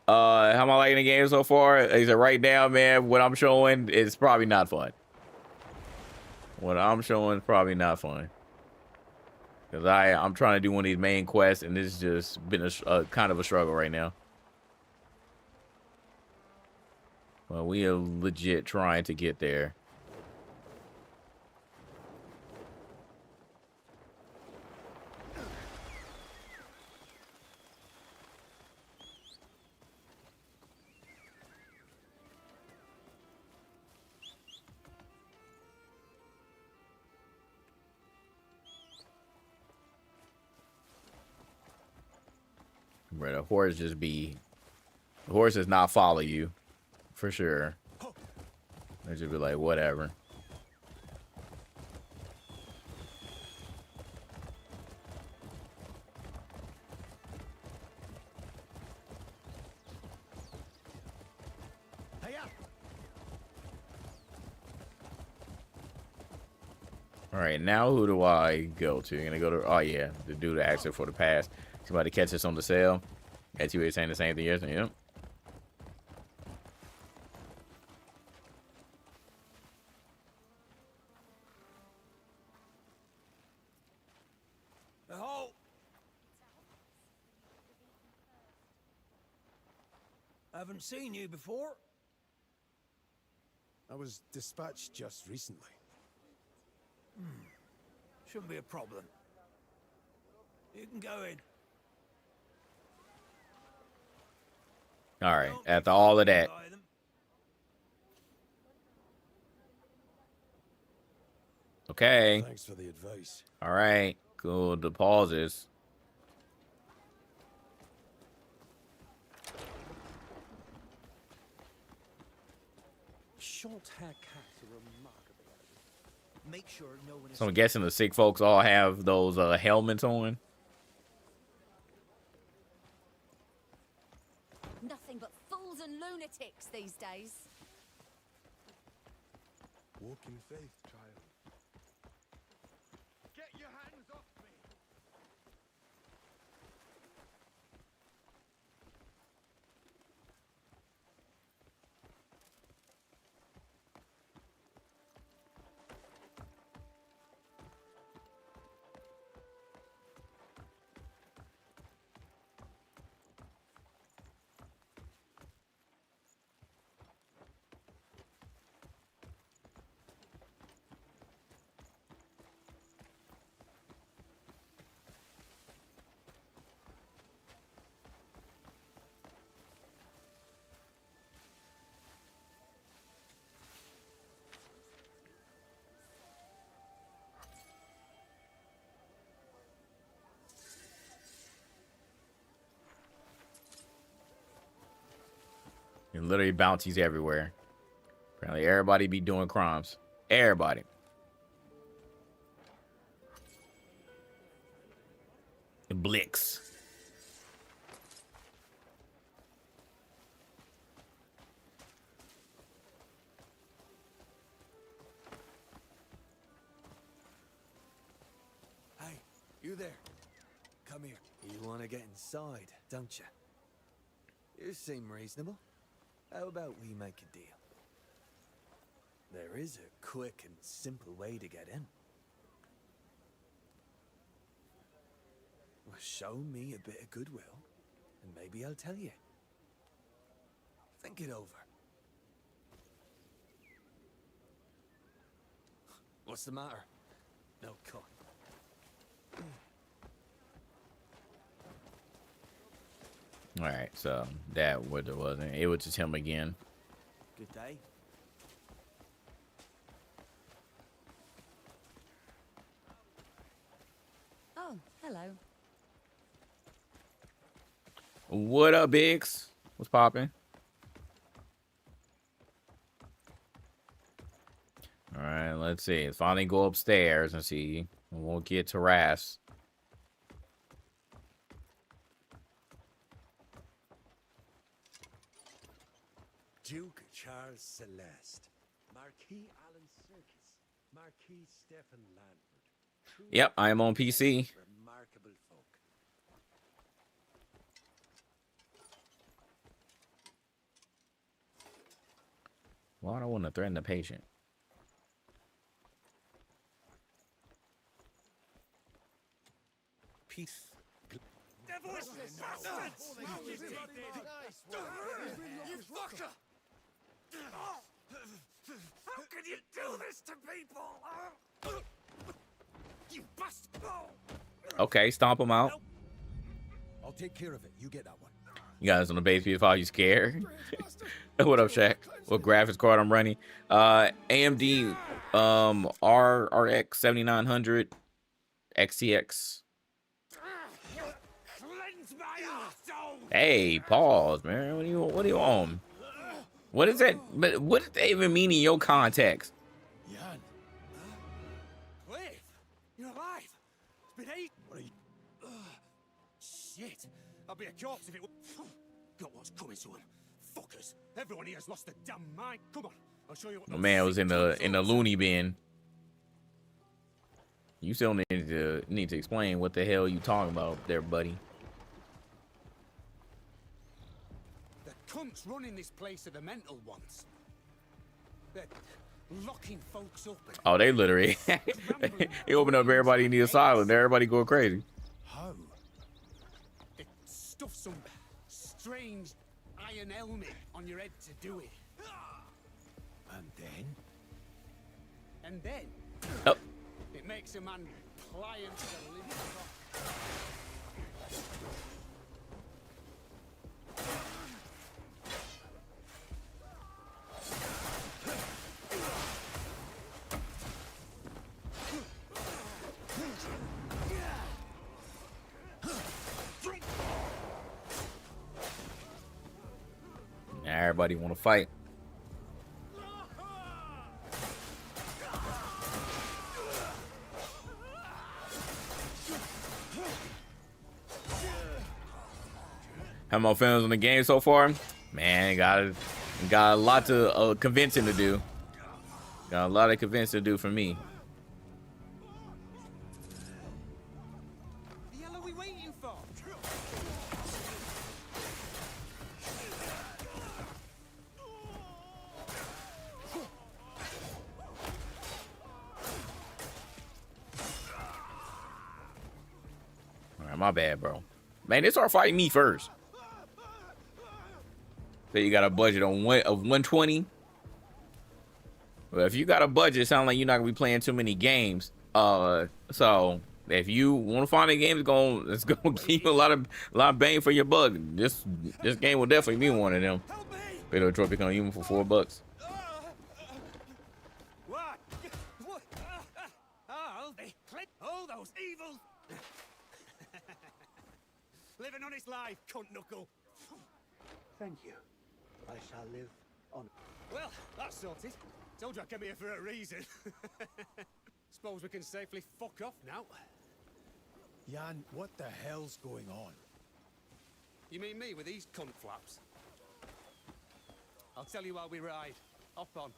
How am I liking the game so far? Is it right now, man? What I'm showing is probably not fun. What I'm showing is probably not fun. Because I'm trying to do one of these main quests, and this has just been a kind of a struggle right now. Well, we are legit trying to get there. Bro, the horse the horse does not follow you, for sure. They just be like, whatever. All right, now who do I go to? You're gonna go to, oh yeah, the dude that asked for the pass. Somebody catch us on the sale. At you saying the same thing yesterday. Yep. Halt! Haven't seen you before. I was dispatched just recently. Shouldn't be a problem. You can go in. All right, after all of that. Okay. Thanks for the advice. All right, cool. The pauses. Short-hair cats are remarkable. Make sure no one is. So I'm guessing the sick folks all have those helmets on. Nothing but fools politics these days. Walk in faith, child. Get your hands off me! And literally bounties everywhere. Apparently everybody be doing crimes. Everybody. Blix. Hey, you there? Come here. You want to get inside, don't you? You seem reasonable. How about we make a deal? There is a quick and simple way to get in. Well, show me a bit of goodwill, and maybe I'll tell you. Think it over. What's the matter? No cut. All right, so that what it wasn't. It was just him again. Good day. Oh, hello. What up, Biggs? What's popping? All right, let's see. Let's finally go upstairs and see. We'll get to Ras. Duke Charles Celeste, Marquis Alan Circus, Marquis Stephen Lanford. Truly Yep, I am on PC. remarkable folk. Why do I want to threaten the patient? Peace. Devilish bastards! You fucker! How can you do this to people? You bastard! Okay, stomp him out. I'll take care of it. You get that one. You guys on the base PS5, you scared? What up, Shaq? What graphics card I'm running? AMD RX 7900 XTX. Cleanse my arsehole! Hey, pause, man. What do you on? What is that? But what does that even mean in your context? Jan. Cliff, you're alive. It's been 8. What are you? Shit. I'll be a corpse if it. Got what's coming to him. Fuckers. Everyone here has lost their damn mind. Come on. I'll show you what. My man was in the loony bin. You still need to explain what the hell you talking about there, buddy. The cunts running this place are the mental ones. They're locking folks up. Oh, they literally he opened up everybody in the asylum. Everybody going crazy. How? They stuff some strange iron helmet on your head to do it. And then? And then Oh. it makes a man pliant to the living rock. Now everybody want to fight. How more films in the game so far? Man, got Got a lot to convincing to do. Got a lot of convincing to do for me. The hell are we waiting for? All right, my bad, bro. Man, they start fighting me first. So you got a budget on 120. Well, if you got a budget, it sounds like you're not gonna be playing too many games. So if you want to find a game that's gonna give you a lot of bang for your buck, this game will definitely be one of them. Fatal Trophy on you for $4. What? What? Oh, those evil! Live an honest life, cunt knuckle. Thank you. I shall live on. Well, that's sorted. Told you I came here for a reason. Suppose we can safely fuck off now. Jan, what the hell's going on? You mean me with these cunt flaps? I'll tell you while we ride. Hop on.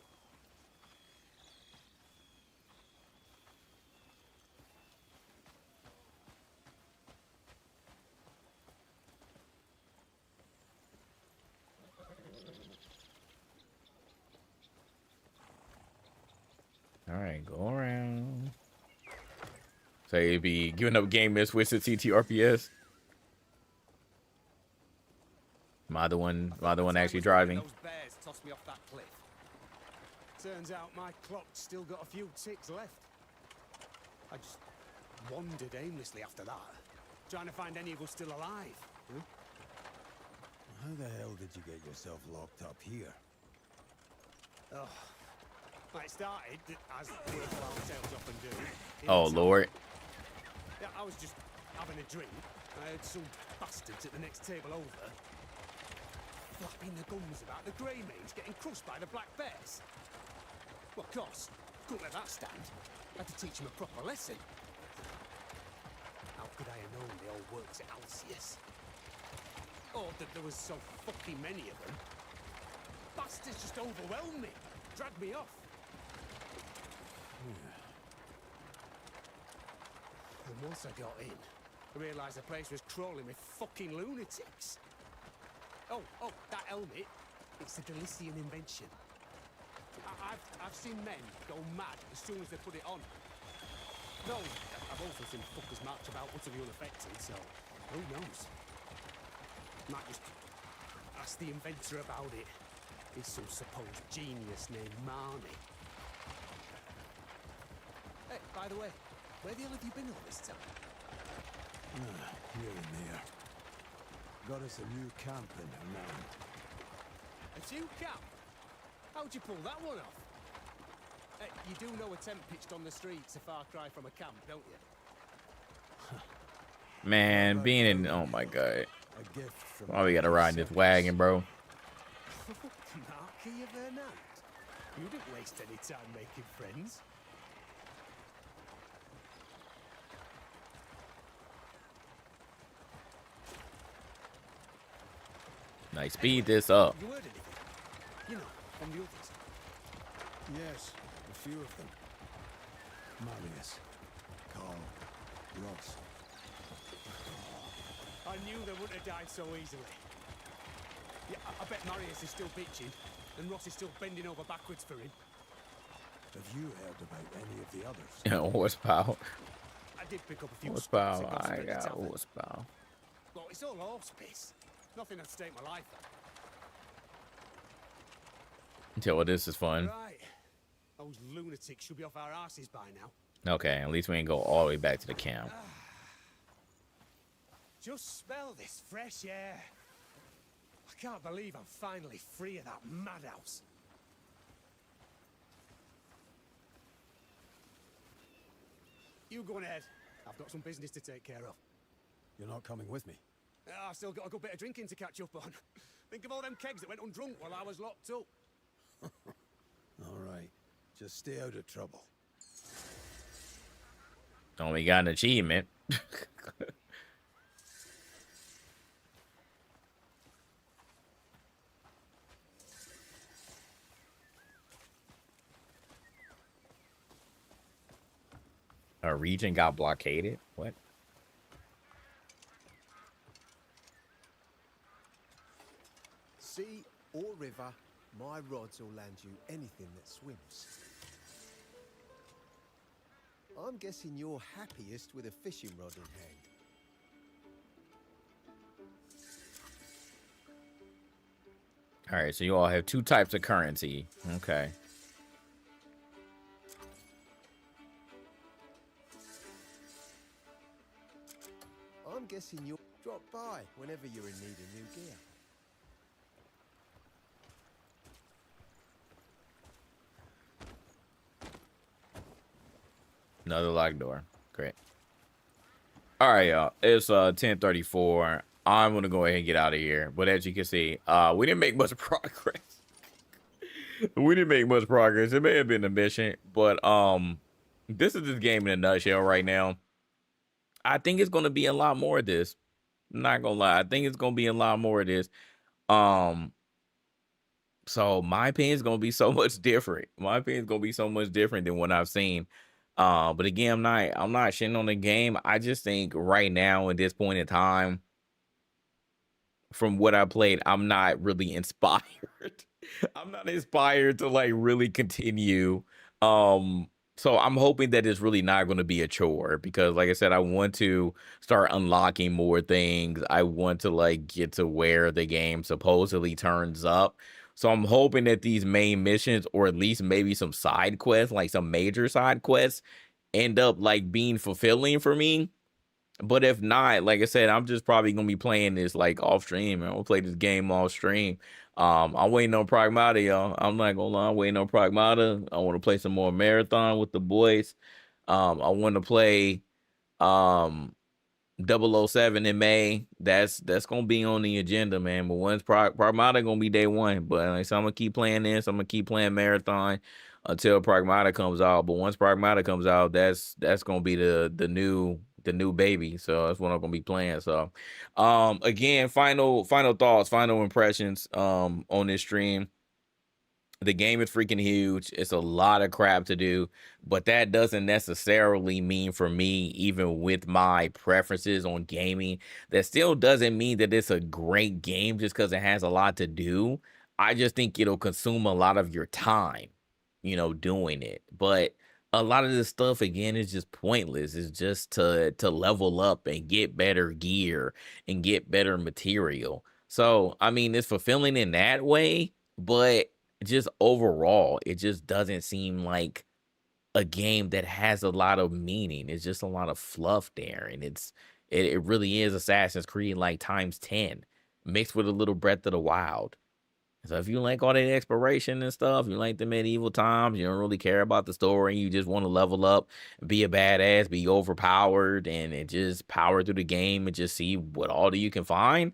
All right, go around. So you'd be giving up game miss with the TTRPS. Am I the one actually driving? Those bears tossed me off that cliff. Turns out my clock's still got a few ticks left. I just wandered aimlessly after that, trying to find any of us still alive. How the hell did you get yourself locked up here? Oh. It started, as worthwhile tales often do. Oh, Lord. Yeah, I was just having a drink. I heard some bastards at the next table over flapping the gums about the grey mage getting crushed by the black bears. Well, of course, couldn't let that stand. Had to teach him a proper lesson. How could I have known they all worked at Alcius? Or that there was so fucking many of them. Bastards just overwhelmed me, dragged me off. And once I got in, I realised the place was crawling with fucking lunatics. Oh, that helmet, it's a Delician invention. I've seen men go mad as soon as they put it on. No, I've also seen fuckers march about utterly unaffected, so who knows? Might just ask the inventor about it. He's some supposed genius named Marnie. Hey, by the way, where the hell have you been all this time? Here and there. Got us a new camp in Hernan. A new camp? How'd you pull that one off? You do know a tent pitched on the streets a far cry from a camp, don't you? Man, being in, oh my God. A gift from Why we gotta ride in this wagon, bro? Marquis of Hernan. You didn't waste any time making friends. Nice, speed this up. You heard anything? You know, from the others. Yes, a few of them. Marius, Carl, Ross. I knew they wouldn't have died so easily. Yeah, I bet Marius is still bitching, and Ross is still bending over backwards for him. Have you heard about any of the others? Yeah, horsepower. I did pick up a few Horsepower. spots I at the got tavern. horsepower. Well, it's all horse piss. Nothing I'd stake my life on. Tell what this is fun. Right. Those lunatics should be off our asses by now. Okay, at least we ain't go all the way back to the camp. Just smell this fresh air. I can't believe I'm finally free of that madhouse. You go on ahead. I've got some business to take care of. You're not coming with me? I've still got a good bit of drinking to catch up on. Think of all them kegs that went undrunk while I was locked up. All right. Just stay out of trouble. Only got an achievement. A region got blockaded? What? Sea or river, my rods will land you anything that swims. I'm guessing you're happiest with a fishing rod in hand. All right, so you all have 2 types of currency. Okay. I'm guessing you'll drop by whenever you're in need of new gear. Another locked door. Great. All right, y'all. It's 10:34. I'm gonna go ahead and get out of here. But as you can see, we didn't make much progress. We didn't make much progress. It may have been a mission, but this is this game in a nutshell right now. I think it's gonna be a lot more of this. I'm not gonna lie. I think it's gonna be a lot more of this. So my opinion is gonna be so much different. My opinion is gonna be so much different than what I've seen. But again, I'm not shitting on the game. I just think right now at this point in time, from what I played, I'm not really inspired. I'm not inspired to like really continue. So I'm hoping that it's really not going to be a chore because like I said, I want to start unlocking more things. I want to like get to where the game supposedly turns up. So I'm hoping that these main missions or at least maybe some side quests, like some major side quests, end up like being fulfilling for me. But if not, like I said, I'm just probably gonna be playing this like off stream. I'm gonna play this game off stream. I'm waiting on Pragmata, y'all. I'm not gonna lie, I'm waiting on Pragmata. I want to play some more Marathon with the boys. I want to play 007 in May. That's gonna be on the agenda, man. But once Pragmata gonna be day one. But like, so I'm gonna keep playing this. I'm gonna keep playing Marathon until Pragmata comes out. But once Pragmata comes out, that's gonna be the new baby. So that's what I'm gonna be playing. So again, final thoughts, final impressions on this stream. The game is freaking huge. It's a lot of crap to do, but that doesn't necessarily mean for me, even with my preferences on gaming, that still doesn't mean that it's a great game just because it has a lot to do. I just think it'll consume a lot of your time, doing it. But a lot of this stuff, again, is just pointless. It's just to level up and get better gear and get better material. So, I mean, it's fulfilling in that way, but just overall, it just doesn't seem like a game that has a lot of meaning. It's just a lot of fluff there, and it really is Assassin's Creed like times 10 mixed with a little Breath of the Wild. So if you like all that exploration and stuff, you like the medieval times, you don't really care about the story, you just want to level up, be a badass, be overpowered, and just power through the game and just see what all you can find,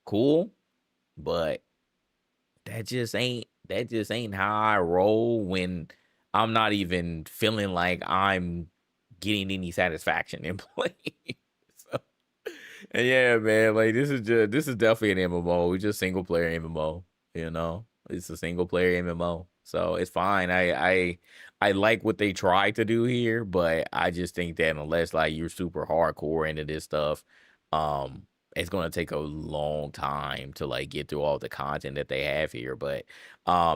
cool. But that just ain't how I roll when I'm not even feeling like I'm getting any satisfaction in playing. So, and yeah, man, like this is definitely an MMO. It's just single player MMO, It's a single player MMO. So it's fine. I like what they try to do here, but I just think that unless like you're super hardcore into this stuff, it's gonna take a long time to like get through all the content that they have here. But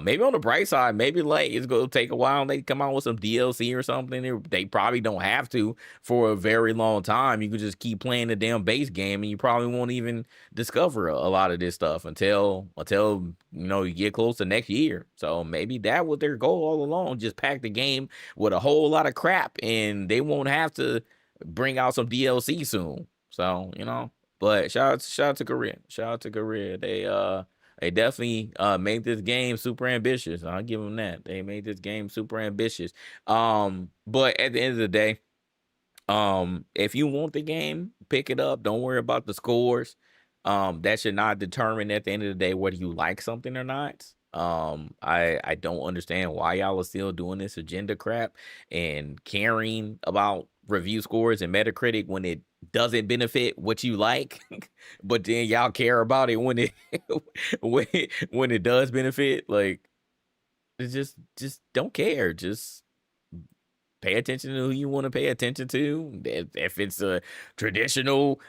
maybe on the bright side, maybe like it's gonna take a while and they come out with some DLC or something. They probably don't have to for a very long time. You could just keep playing the damn base game and you probably won't even discover a lot of this stuff until you get close to next year. So maybe that was their goal all along. Just pack the game with a whole lot of crap and they won't have to bring out some DLC soon. So, but shout out to Korea. Shout out to Korea. They definitely made this game super ambitious. I'll give them that. They made this game super ambitious. But at the end of the day, if you want the game, pick it up. Don't worry about the scores. That should not determine at the end of the day whether you like something or not. I don't understand why y'all are still doing this agenda crap and caring about review scores and Metacritic when it doesn't benefit what you like, but then y'all care about it when it when it does benefit. Like, it's just don't care. Just Pay attention to who you want to pay attention to. If it's a traditional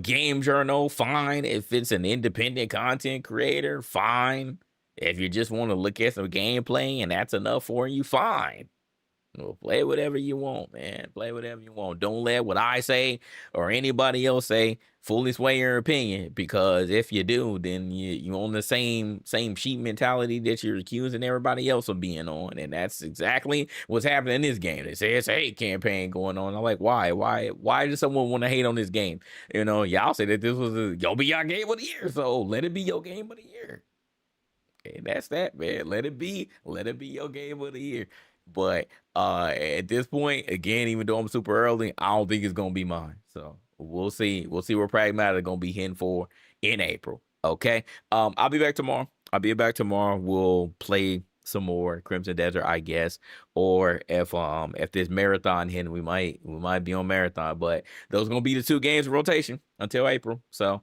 game journal, fine. If it's an independent content creator, fine. If you just want to look at some gameplay and that's enough for you, fine. Well, play whatever you want, man. Play whatever you want. Don't let what I say or anybody else say fully sway your opinion, because if you do, then you're on the same sheep mentality that you're accusing everybody else of being on, and that's exactly what's happening in this game. They say it's a hate campaign going on. I'm like, why does someone want to hate on this game? You know, y'all say that this was y'all be your game of the year, so let it be your game of the year. Okay, that's that, man. Let it be your game of the year. But at this point, again, even though I'm super early, I don't think it's gonna be mine. So we'll see. We'll see where Pragmatic gonna be hitting for in April. Okay. I'll be back tomorrow. We'll play some more Crimson Desert, I guess. Or if this marathon hitting, we might be on marathon. But those are gonna be the 2 games in rotation until April. So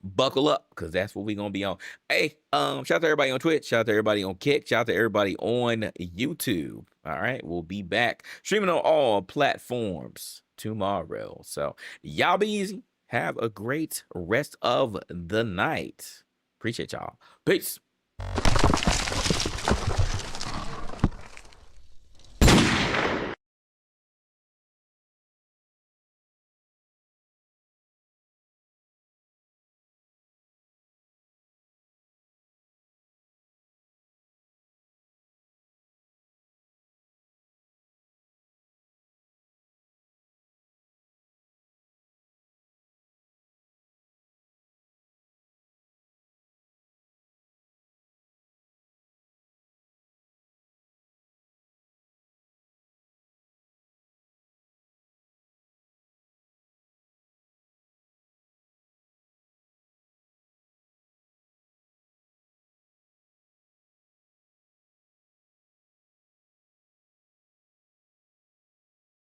buckle up, because that's what we're gonna be on. Hey, shout out to everybody on Twitch, shout out to everybody on Kick, shout out to everybody on YouTube. All right, we'll be back streaming on all platforms tomorrow. So y'all be easy. Have a great rest of the night. Appreciate y'all. Peace.